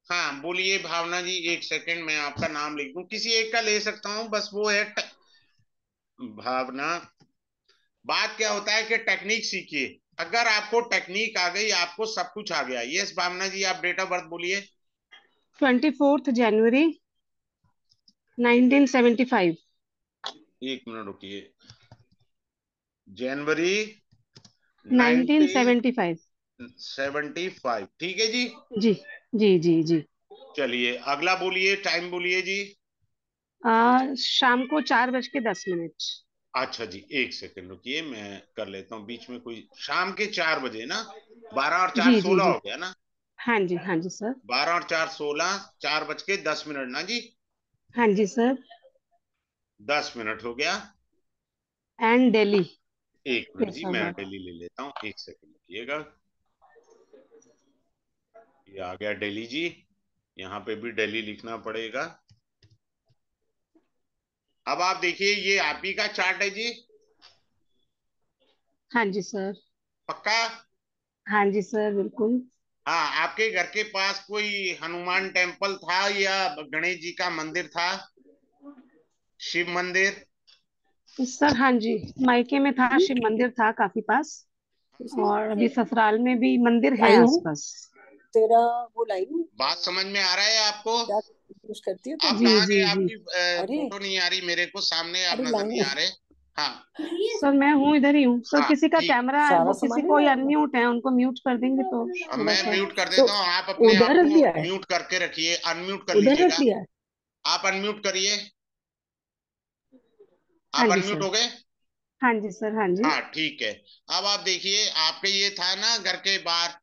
हाँ बोलिए भावना जी, एक सेकंड मैं आपका नाम लिख दूं, किसी एक का ले सकता हूँ बस, वो है भावना। बात क्या होता है कि टेक्निक सीखिए। अगर आपको टेक्निक आ गई, आपको सब कुछ आ गया। यस भावना जी, आप डेट ऑफ बर्थ बोलिए। 24 जनवरी 1975। एक मिनट रुकिए। जनवरी 1975। 1975, ठीक है जी। जी जी जी जी। चलिए अगला बोलिए, टाइम बोलिए जी। शाम को 4:10। अच्छा जी, एक सेकंड रुकिए, मैं कर लेता हूँ बीच में कोई। शाम के 4 बजे ना? 12 और 4 जी जी 16 जी। हो गया ना? हाँ जी, हाँ जी सर। 12 और 4 16, 4:10 ना जी? हाँ जी सर। 10 मिनट हो गया। एंड दिल्ली। एक मिनट यस जी, सर, मैं बात। दिल्ली ले लेता हूँ, एक सेकंड रुकिएगा। ये आ गया दिल्ली जी। यहाँ पे भी दिल्ली लिखना पड़ेगा। अब आप देखिए, ये आप ही का चार्ट है जी। हाँ जी सर। पक्का? हाँ जी सर, बिल्कुल। हाँ, आपके घर के पास कोई हनुमान टेम्पल था या गणेश जी का मंदिर था, शिव मंदिर? सर हाँ जी, मायके में था, शिव मंदिर था काफी पास। और अभी ससुराल में भी मंदिर है आई हूँ आसपास। तेरा। वो लाई हूँ। बात समझ में आ रहा है आपको? क्या यूज करती है आप तुम? जी कहाँ जी गए? जी। आपकी अरे, फोटो नहीं आ रही मेरे को सामने, आप अरे नजर लाई नहीं हूँ। आ रहे। हाँ। सर मैं हूँ, इधर ही हूँ सर। हाँ किसी का ठीक। कैमरा है, सारा वो किसी सामान नहीं कोई लाया था? अनम्यूट है, उनको म्यूट कर देंगे तो अब थोड़ा मैं सा। म्यूट कर तो देता हूँ, आप अपने आप उधर रख को दिया है? म्यूट करके रखिए, अनम्यूट कर उधर रख लीजिएगा। दिया है? आप अनम्यूट करिए। हाँ आप जी अनम्यूट सर। हो गए? हाँ जी सर, हाँ जी। हाँ ठीक है। अब आप देखिए, आपके ये था ना घर के बाहर,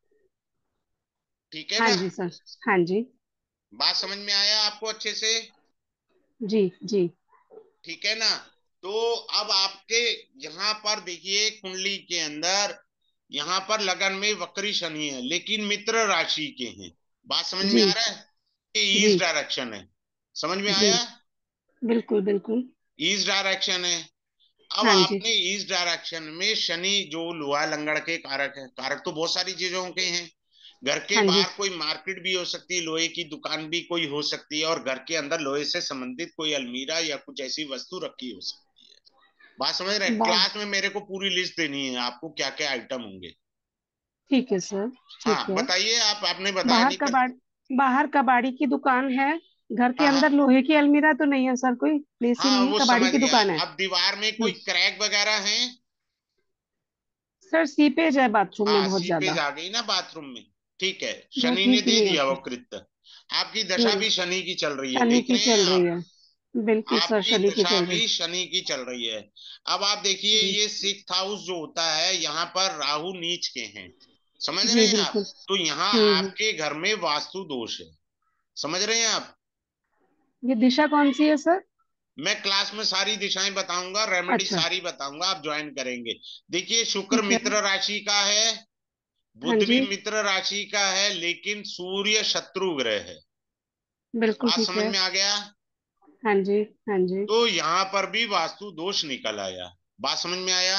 ठीक है हाँ ना? जी सर। हाँ जी। बात समझ में आया आपको अच्छे से? जी जी। ठीक है ना? तो अब आपके यहाँ पर देखिए कुंडली के अंदर, यहाँ पर लगन में वक्री शनि है, लेकिन मित्र राशि के हैं। बात समझ में जी आ रहा है? ये जी ईस्ट डायरेक्शन है। समझ में जी। आया? बिल्कुल बिल्कुल। ईस्ट डायरेक्शन है। अब हाँ जी। आपने ईस्ट डायरेक्शन में शनि जो लोहा लंगड़ के कारक है, कारक तो बहुत सारी चीजों के हैं। घर के हाँ जी। बाहर कोई मार्केट भी हो सकती है, लोहे की दुकान भी कोई हो सकती है, और घर के अंदर लोहे से संबंधित कोई अलमीरा या कुछ ऐसी वस्तु रखी हो सकती है। बात समझ रहे हैं? वाह, क्लास में मेरे को पूरी लिस्ट देनी है आपको, क्या क्या आइटम होंगे। ठीक है सर, ठीक हाँ है। बताइए, आप आपने बताया बाहर नहीं कर। कबाड़ बाहर कबाड़ी की दुकान है। घर के हाँ अंदर हाँ लोहे की अलमीरा तो नहीं है सर, कोई प्लेस ही हाँ, नहीं है, वो कबाड़ी समझ की गया। दुकान है। अब दीवार में हम्म, कोई क्रैक वगैरह है? सर सीपेज है बाथरूम में हाँ बहुत सीपेज ज्यादा। आ गई ना बाथरूम में। ठीक है, वो शनि ने ठीक दे नहीं है दिया वो सर। कृत्य। आपकी दशा हम्म। भी शनि की चल रही है, शनि देख की रहे हैं चल रही आप? है। बिल्कुल सर, आपकी शनि की दशा चल रही भी शनि की चल रही है। अब आप देखिए, है। ये सिक्स्थ हाउस जो होता है, यहाँ पर राहु नीच के हैं, समझ रहे जी हैं आप? बिल्कुल। तो यहाँ हम्म। आपके घर में वास्तु दोष है, समझ रहे हैं आप? ये दिशा कौन सी है सर? मैं क्लास में सारी दिशाएं बताऊंगा, रेमेडी अच्छा। सारी बताऊंगा, आप ज्वाइन करेंगे। देखिए, शुक्र ठीक है। मित्र राशि का है, हाँ बुध भी जी। मित्र राशि का है, लेकिन सूर्य शत्रु ग्रह है। बिल्कुल बात ठीक समझ है। में आ गया? हाँ जी। हाँ जी। तो यहाँ पर भी वास्तु दोष निकल आया। बात समझ में आया?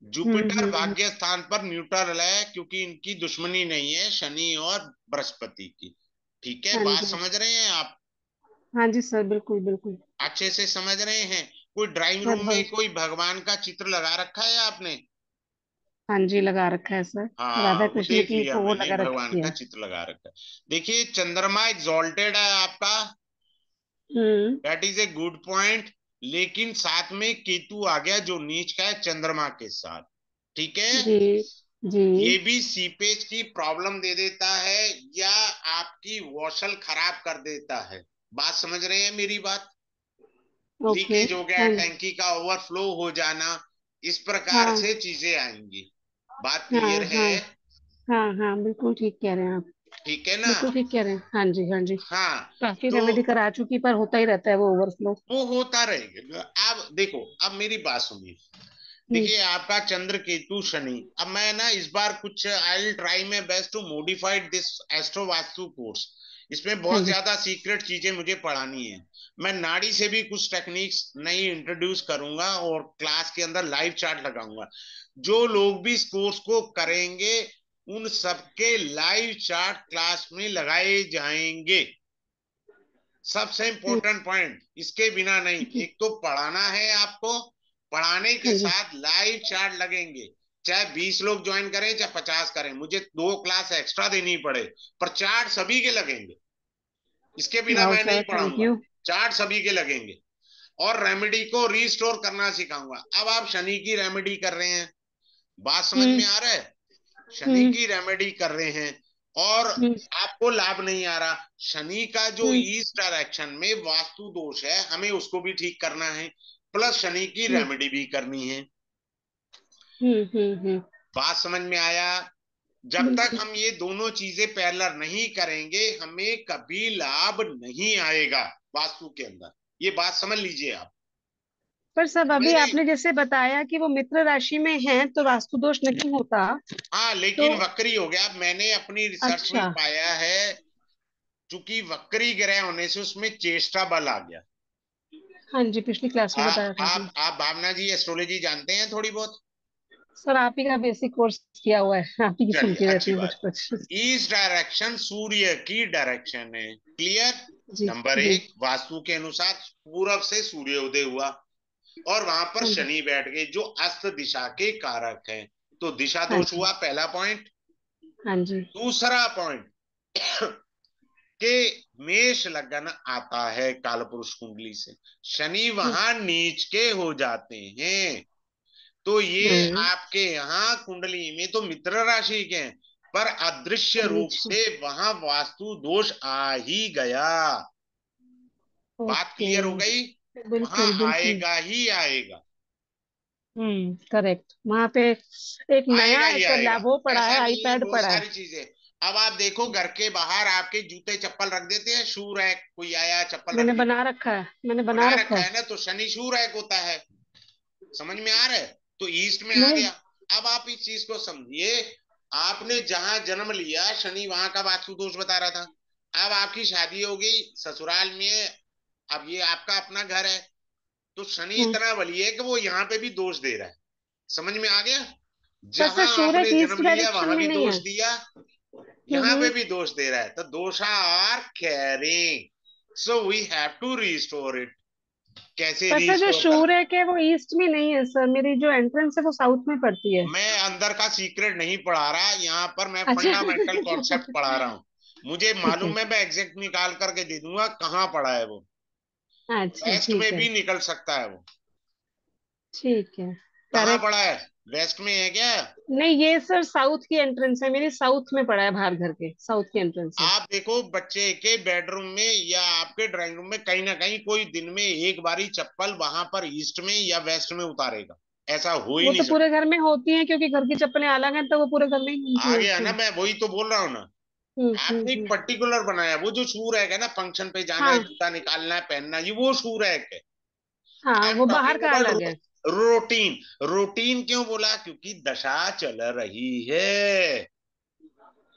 जुपिटर हम्म। भाग्य स्थान पर न्यूट्रल है, क्योंकि इनकी दुश्मनी नहीं है शनि और बृहस्पति की। ठीक है, हाँ बात जी। समझ रहे हैं आप? हाँ जी सर, बिल्कुल बिल्कुल। अच्छे से समझ रहे हैं? कोई ड्राइंग मैं रूम में बहुत। कोई भगवान का चित्र लगा रखा है आपने? हाँ जी, लगा रखा है सर। राधा हाँ वो कृष्ण देख की लिया वो मैंने, लगा भगवान रखी का है। चित्र लगा रखा है। देखिए, चंद्रमा एग्जॉल्टेड है आपका, hmm. That is a good point. लेकिन साथ में केतु आ गया जो नीच का है चंद्रमा के साथ। ठीक है, जी। जी। ये भी सीपेज की प्रॉब्लम दे देता है, या आपकी वॉशल खराब कर देता है। बात समझ रहे हैं मेरी बात? ओके। लीकेज हो गया, हाँ। टैंकी का ओवरफ्लो हो जाना, इस प्रकार हाँ से चीजें आएंगी। बात हाँ क्लियर हाँ। है? हाँ हाँ, बिल्कुल ठीक कह रहे हैं आप। ठीक है ना? बिल्कुल ठीक कह रहे हैं, हाँ जी हाँ जी। हाँ काफी तो रेमेडी करा चुकी, पर होता ही रहता है वो ओवरफ्लो। वो होता रहेगा। अब देखो, अब मेरी बात सुनिए। हम्म। देखिए, आपका चंद्र केतु शनि, अब मैं ना इस बार कुछ I will try my best to modified this astro vastu course. इसमें हाँ बहुत जी। ज्यादा सीक्रेट चीजें मुझे पढ़ानी है। मैं नाड़ी से भी कुछ टेक्निक्स नई इंट्रोड्यूस करूंगा, और क्लास के अंदर लाइव चार्ट लगाऊंगा। जो लोग भी इस कोर्स को करेंगे, उन सबके लाइव चार्ट क्लास में लगाए जाएंगे। सबसे हम्म। इंपॉर्टेंट पॉइंट, इसके बिना नहीं। जी। एक तो पढ़ाना है आपको, पढ़ाने के हाँ जी। साथ लाइव चार्ट लगेंगे। चाहे 20 लोग ज्वाइन करें, चाहे 50 करें, मुझे 2 क्लास एक्स्ट्रा देनी पड़े, पर चार्ट सभी के लगेंगे। इसके बिना वाओ मैं नहीं सर, थैंक पढ़ाऊंगा। यू। चार्ट सभी के लगेंगे। और रेमेडी को रीस्टोर करना सिखाऊंगा। अब आप शनि की रेमेडी कर रहे हैं, बात समझ हम्म। में आ रहा है? शनि हम्म। की रेमेडी कर रहे हैं, और हम्म। आपको लाभ नहीं आ रहा। शनि का जो हम्म। ईस्ट डायरेक्शन में वास्तु दोष है, हमें उसको भी ठीक करना है, प्लस शनि की हम्म। रेमेडी भी करनी है। हम्म। बात समझ में आया? जब तक बिल्कुल। हम ये दोनों चीजें पैरेलल नहीं करेंगे, हमें कभी लाभ नहीं आएगा वास्तु के अंदर। ये बात समझ लीजिए आप। पर सब समझ अभी रहे हैं? आपने जैसे बताया कि वो मित्र राशि में है तो वास्तु दोष नहीं होता। हाँ, तो लेकिन वक्री हो गया। मैंने अपनी रिसर्च में अच्छा। पाया है, चूंकि वक्री ग्रह होने से उसमें चेष्टा बल आ गया। हाँ जी, पिछली क्लास आ, में बताया था आपने। आप भावना जी एस्ट्रोलॉजी जानते हैं थोड़ी बहुत? सर आप ही का बेसिक कोर्स किया हुआ है, आप ही की चलिए, सुनती रहती अच्छी हूँ कुछ बात कुछ। है। ईस्ट डायरेक्शन सूर्य की डायरेक्शन है, क्लियर? जी। नंबर जी। एक, वास्तु के अनुसार पूरब से सूर्योदय हुआ, और वहां पर हाँ जी। शनि बैठ गए जो अस्त दिशा के कारक हैं। तो दिशा हाँ दोष जी। हुआ, पहला पॉइंट। हाँ जी। दूसरा पॉइंट के मेष लग्न आता है कालपुरुष कुंडली से, शनि हम्म। वहां नीच के हो जाते हैं। तो ये हम्म। आपके यहाँ कुंडली में तो मित्र राशि के हैं, पर अदृश्य रूप नीचे। से वहां वास्तु दोष आ ही गया। बात ओके। क्लियर हो गई? वहां बिल्कुल बिल्कुल। आएगा ही आएगा, करेक्ट, वहां पे एक आएगा नया ही एक आएगा। वो पड़ा ऐसा है, नहीं है, आईपैड बहुत पड़ा है। सारी चीजें। अब आप देखो, घर के बाहर आपके जूते चप्पल रख देते हैं, शू रैक, कोई आया चप्पल रख मैंने दी। बना रखा है, मैंने बना बना रखा रखा है। है ना, तो शनि शू रैक होता है। समझ में आ रहा है? तो ईस्ट में आ नहीं। गया। अब आप इस चीज को समझिए, आपने जहां जन्म लिया, शनि वहां का वास्तु दोष बता रहा था। अब आपकी शादी हो गई ससुराल में, अब ये आपका अपना घर है, तो शनि हम्म। इतना बली है कि वो यहाँ पे भी दोष दे रहा है। समझ में आ गया? पर सर जहां सूर्य आपने की ईस्ट जन्म लिया डायरेक्शन वहां में भी नहीं दोष है। दिया, यहाँ पे हम्म। भी दोष दे रहा है, तो dosha are carrying, so we have to restore it. कैसे पर सर जो रीस्टोर कर। शोर है क्या वो ईस्ट में नहीं है सर, मेरी जो एंट्रेंस है वो साउथ में पड़ती है। मैं अंदर का सीक्रेट नहीं पढ़ा रहा, यहाँ पर मैं अच्छा। फंडामेंटल कॉन्सेप्ट पढ़ा रहा हूँ। मुझे ठीक है। मालूम है, मैं एग्जैक्ट निकाल करके दे दूंगा कहाँ पढ़ा है वो। अच्छा वेस्ट ठीक में है। भी निकल सकता है वो। ठीक है। कहाँ करेक्ट। पढ़ा है? वेस्ट में है क्या? नहीं ये सर साउथ की एंट्रेंस है मेरी, साउथ में पड़ा है, बाहर घर के साउथ की एंट्रेंस है। आप देखो, बच्चे के बेडरूम में या आपके ड्राइंग रूम में कहीं ना कहीं कोई दिन में एक बारी चप्पल वहां पर ईस्ट में या वेस्ट में उतारेगा। ऐसा हो ही वो नहीं तो सकता। पूरे घर में होती है क्योंकि घर की चप्पलें अलग हैं, तो वो पूरे घर में ही आ मिलती है। गया ना, मैं वही तो बोल रहा हूँ ना। आपने एक हम्म। पर्टिकुलर बनाया, वो जो शू रैक है ना, फंक्शन पे जाना है, हाँ जूता निकालना है, पहनना है, ये वो शू रैक है। हाँ, आई एम वो बाहर टॉकिंग का अबाउट अलग है। रूटीन। रूटीन क्यों बोला? क्योंकि दशा चल रही है।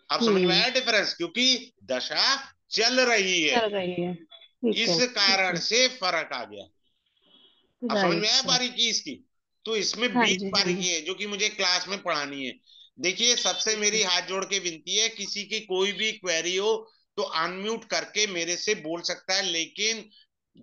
आप समझ में हम्म। आया डिफरेंस? क्योंकि दशा चल रही है, चल रही है, ठीक इस है ठीक कारण है। से फर्क आ गया। आप समझ में राइट आया सर। बारीकी इसकी? तो इसमें हाँ 20 जी हाँ जी। बारीकी है जो कि मुझे क्लास में पढ़ानी है। देखिए, सबसे मेरी हाथ जोड़ के विनती है, किसी की कोई भी क्वेरी हो तो अनम्यूट करके मेरे से बोल सकता है, लेकिन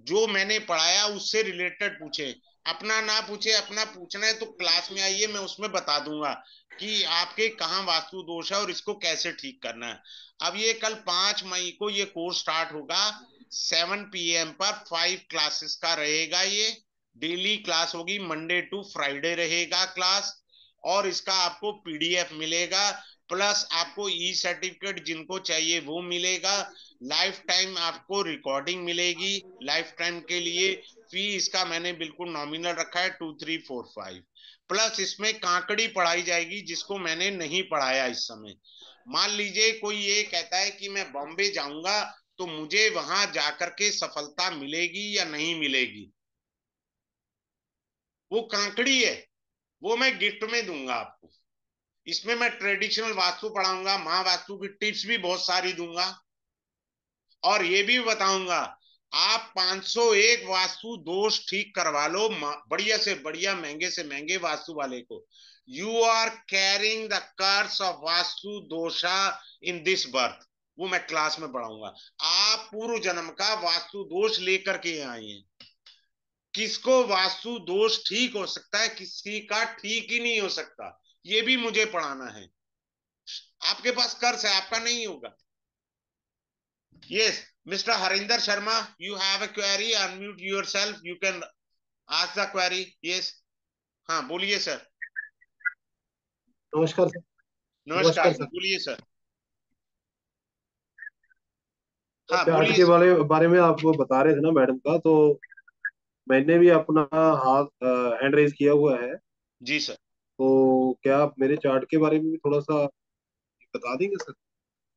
जो मैंने पढ़ाया उससे रिलेटेड पूछे। अपना ना पूछे, अपना पूछना है तो क्लास में आइए, मैं उसमें बता दूंगा कि आपके कहाँ वास्तु दोष है और इसको कैसे ठीक करना है। अब ये कल 5 मई को ये कोर्स स्टार्ट होगा। 7 PM पर 5 क्लासेस का रहेगा ये। डेली क्लास होगी, मंडे टू फ्राइडे रहेगा क्लास। और इसका आपको पीडीएफ मिलेगा, प्लस आपको ई सर्टिफिकेट जिनको चाहिए वो मिलेगा। लाइफ टाइम आपको रिकॉर्डिंग मिलेगी, लाइफ टाइम के लिए। फी इसका मैंने बिल्कुल नॉमिनल रखा है, 2345। प्लस इसमें कांकड़ी पढ़ाई जाएगी जिसको मैंने नहीं पढ़ाया इस समय। मान लीजिए कोई ये कहता है कि मैं बॉम्बे जाऊंगा, तो मुझे वहां जाकर के सफलता मिलेगी या नहीं मिलेगी, वो कांकड़ी है, वो मैं गिफ्ट में दूंगा आपको। इसमें मैं ट्रेडिशनल वास्तु पढ़ाऊंगा, महावास्तु की टिप्स भी बहुत सारी दूंगा। और ये भी बताऊंगा, आप 501 वास्तु दोष ठीक करवा लो, बढ़िया से बढ़िया, महंगे से महंगे वास्तु वाले को। You are carrying the curse of vastu dosha in this birth. वो मैं क्लास में पढ़ाऊंगा। आप पूर्व जन्म का वास्तु दोष लेकर के आए हैं। किसको वास्तु दोष ठीक हो सकता है, किसी का ठीक ही नहीं हो सकता, ये भी मुझे पढ़ाना है। आपके पास कर्ज है, आपका नहीं होगा। Yes, mister Harinder Sharma, you have a query, unmute yourself, you can ask the query. Yes, हाँ बोलिए सर। नमस्कार सर। नमस्कार नमस्कार जी, सर। बोलिए सर। वो हाँ चार्ट बोलिए के सर। बारे बारे में आप वो बता रहे थे ना मैडम का, तो मैंने भी अपना हाथ हैंड रेज किया हुआ है। जी सर। तो क्या आप मेरे चार्ट के बारे में भी थोड़ा सा बता देंगे सर?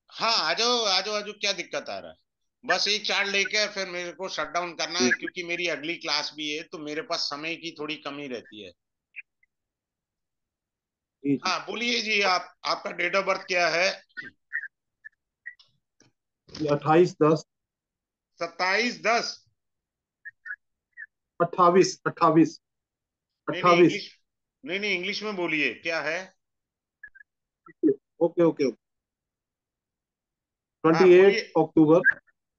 हाँ आ जाओ आ जाओ आ जाओ, क्या दिक्कत आ रहा है? बस एक चार्ट लेके फिर मेरे को शट डाउन करना है, जी क्योंकि मेरी अगली क्लास भी है, तो मेरे पास समय की थोड़ी कमी रहती है। जी जी। हाँ बोलिए जी, आप आपका डेट ऑफ बर्थ क्या है? 28/10। 27/10। 28 28 नहीं नहीं 28। इंग्लिश, नहीं नहीं इंग्लिश में बोलिए क्या है। Okay okay okay. हाँ 28 बोलिए। अक्टूबर।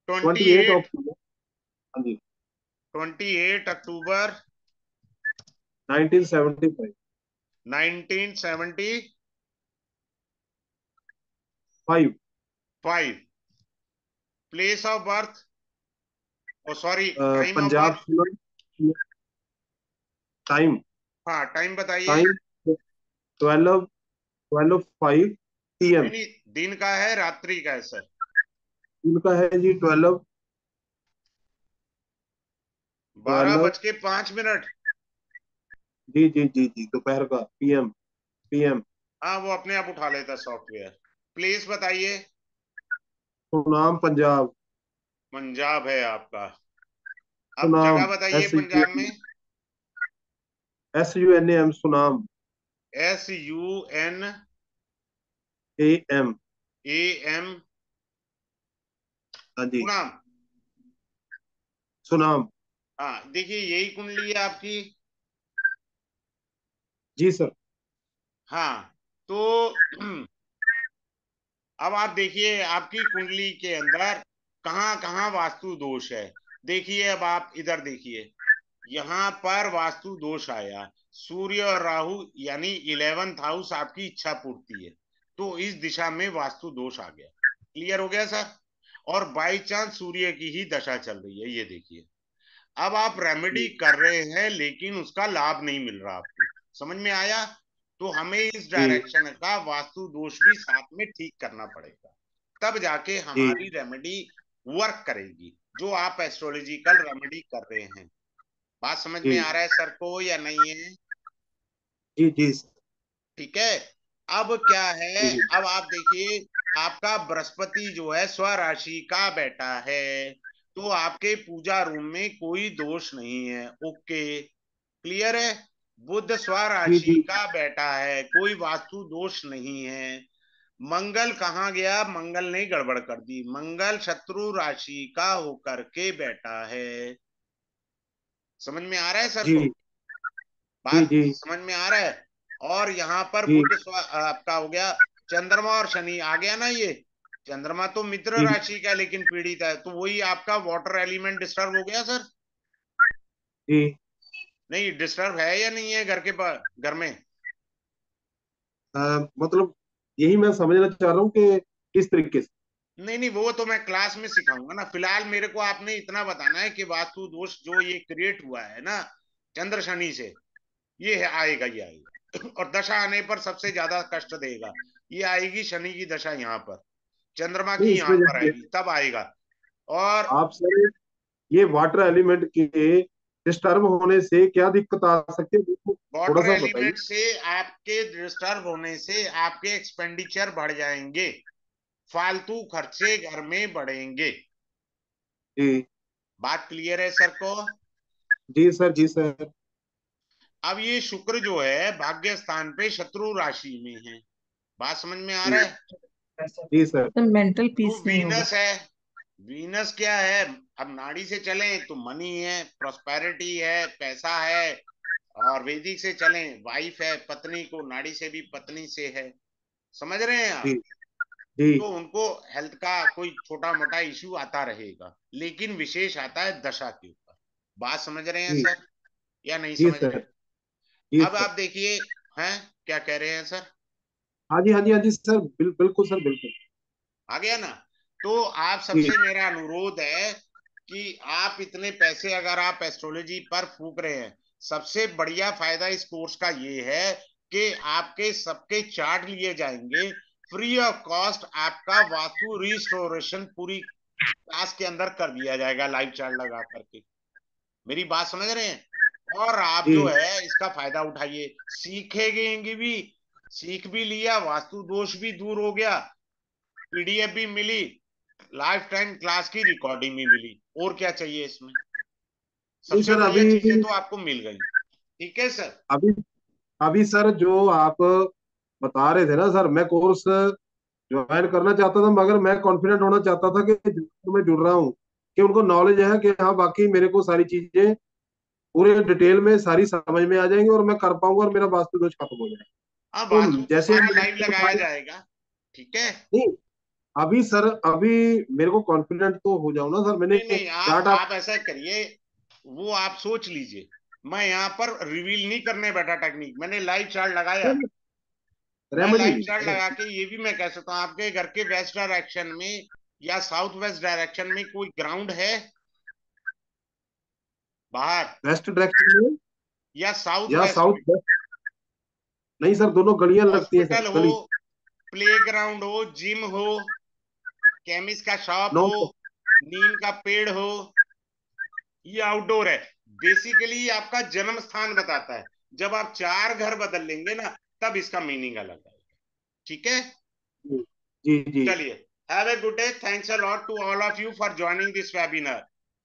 Twenty 28 eight October. हाँ जी। 28 October 1975। 1975। 5। Place of birth, oh sorry, time of Punjab birth. Cement. Time. हाँ टाइम बताइए। Time 12:05 PM। नहीं नहीं, दिन का है रात्रि का है सर? उनका है जी 12। बारह 12। बज के 5 मिनट जी जी जी जी, दोपहर का PM। PM। हाँ वो अपने आप उठा लेता सॉफ्टवेयर। प्लेस बताइए। सुनाम पंजाब। पंजाब है आपका। अब जगह सुनाम। बताइए एस यू पंजाब में। SUNAM Sunam. SUN AM। AM। हाँ जी। पुणे। सुनाम। हाँ देखिए, यही कुंडली है आपकी। जी सर। हाँ तो अब आप देखिए आपकी कुंडली के अंदर कहाँ कहाँ वास्तु दोष है। देखिए, अब आप इधर देखिए, यहाँ पर वास्तु दोष आया, सूर्य और राहु यानी 11th हाउस आपकी इच्छा पूर्ति है, तो इस दिशा में वास्तु दोष आ गया। क्लियर हो गया सर? और बाई चांस सूर्य की ही दशा चल रही है, ये देखिए। अब आप रेमेडी कर रहे हैं लेकिन उसका लाभ नहीं मिल रहा आपको, समझ में आया? तो हमें इस डायरेक्शन का वास्तु दोष भी साथ में ठीक करना पड़ेगा, तब जाके हमारी रेमेडी वर्क करेगी, जो आप एस्ट्रोलॉजिकल रेमेडी कर रहे हैं। बात समझ में आ रहा है सर को या नहीं है? जी जी ठीक है। अब क्या है, अब आप देखिए, आपका बृहस्पति जो है स्वराशि का बैठा है, तो आपके पूजा रूम में कोई दोष नहीं है। ओके, क्लियर है? बुध स्वराशि का बैठा है, कोई वास्तु दोष नहीं है। मंगल कहाँ गया? मंगल ने गड़बड़ कर दी, मंगल शत्रु राशि का होकर के बैठा है। समझ में आ रहा है सर को? बात समझ में आ रहा है? और यहाँ पर बुध आपका हो गया, चंद्रमा और शनि आ गया ना। ये चंद्रमा तो मित्र राशि का लेकिन पीड़ित है, तो वही आपका वाटर एलिमेंट डिस्टर्ब हो गया सर। नहीं डिस्टर्ब है या नहीं है घर के घर में? मतलब यही मैं समझना चाह रहा हूँ कि किस तरीके से। नहीं नहीं, वो तो मैं क्लास में सिखाऊंगा ना। फिलहाल मेरे को आपने इतना बताना है कि वास्तु दोष जो ये क्रिएट हुआ है ना चंद्र शनि से, ये है, आएगा, ये आएगा। और दशा आने पर सबसे ज्यादा कष्ट देगा, ये आएगी शनि की दशा, यहाँ पर चंद्रमा की यहाँ पर आएगी, तब आएगा। और आप सर ये वाटर एलिमेंट के डिस्टर्ब होने से क्या दिक्कत आ सकती है, थोड़ा वाटर सा बताइए। एलिमेंट से आपके डिस्टर्ब होने से आपके एक्सपेंडिचर बढ़ जाएंगे, फालतू खर्चे घर में बढ़ेंगे। जी बात क्लियर है सर को? जी सर, जी सर। अब ये शुक्र जो है भाग्य स्थान पे शत्रु राशि में है, बात समझ में आ रहा है? जी सर। तो मेंटल तो पीस नहीं होगा। वीनस है, वीनस क्या है? अब नाड़ी से चलें तो मनी है, प्रोस्पेरिटी है, पैसा है। और वैदिक से चलें, वाइफ है, पत्नी को नाड़ी से भी पत्नी से है। समझ रहे हैं आप? जी जी तो उनको हेल्थ का कोई छोटा मोटा इश्यू आता रहेगा, लेकिन विशेष आता है दशा के ऊपर। बात समझ रहे हैं जी सर या नहीं जी समझ सर, रहे? जी अब सर। आप देखिए, हैं क्या कह रहे हैं सर? हाँ जी, हाँ जी, हाँ जी सर, बिल्कुल सर, बिल्कुल। आ गया ना? तो आप जी सबसे मेरा अनुरोध है कि आप इतने पैसे अगर आप एस्ट्रोलॉजी पर फूक रहे हैं, सबसे बढ़िया फायदा इस कोर्स का ये है कि आपके सबके चार्ट लिए जाएंगे फ्री ऑफ कॉस्ट। आपका वास्तु रिस्टोरेशन पूरी क्लास के अंदर कर दिया जाएगा, लाइव चार्ट लगा करके। मेरी बात समझ रहे हैं? और आप जी जो है इसका फायदा उठाइए, सीखेंगे भी, सीख भी लिया, वास्तु दोष भी दूर हो गया, पीडीएफ भी मिली, लाइफ टाइम क्लास की रिकॉर्डिंग भी मिली, और क्या चाहिए इसमें? नहीं सबसे सर, बढ़िया अभी चीजें तो आपको मिल गई। ठीक है सर? अभी अभी सर जो आप बता रहे थे ना सर, मैं कोर्स ज्वाइन करना चाहता था, मगर मैं कॉन्फिडेंट होना चाहता था कि जो मैं जुड़ रहा हूँ कि उनको नॉलेज है कि हाँ बाकी मेरे को सारी चीजें पूरे डिटेल में सारी समझ में आ जाएंगी और मैं कर पाऊंगा और मेरा वास्तु दोष खत्म हो जाएगा। हाँ, तो वास्तु तो जैसे सारा लाइव मैंने लगाया बताया, जाएगा। ठीक है? नहीं अभी सर, अभी मेरे को कॉन्फिडेंट तो हो जाऊं ना सर, मैंने नहीं नहीं, चार्ट आप ऐसा करिए, वो आप सोच लीजिए। मैं यहाँ पर रिवील नहीं करने बैठा टेक्निक, मैंने लाइव चार्ट लगाया। मैं रेमेडी। लाइव चार्ट लगा के ये भी मैं कह सकता हूँ, आपके घर के वेस्ट डायरेक्शन में या साउथ वेस्ट डायरेक्शन में कोई ग्राउंड है बाहर, वेस्ट डायरेक्शन में या साउथ या वेस्ट साउथ में? वेस्ट? नहीं सर, दोनों गलियां लगती हैं सर, हॉस्पिटल हो, गली। प्लेग्राउंड हो, जिम हो, केमिस्ट का शॉप नो हो, नीम का पेड़ हो, ये आउटडोर है। बेसिकली आपका जन्म स्थान बताता है। जब आप 4 घर बदल लेंगे ना, तब इसका मीनिंग अलग आएगा। ठीक है? जी जी। चलिए, have a good day, thanks a lot to all of you for joining this webinar.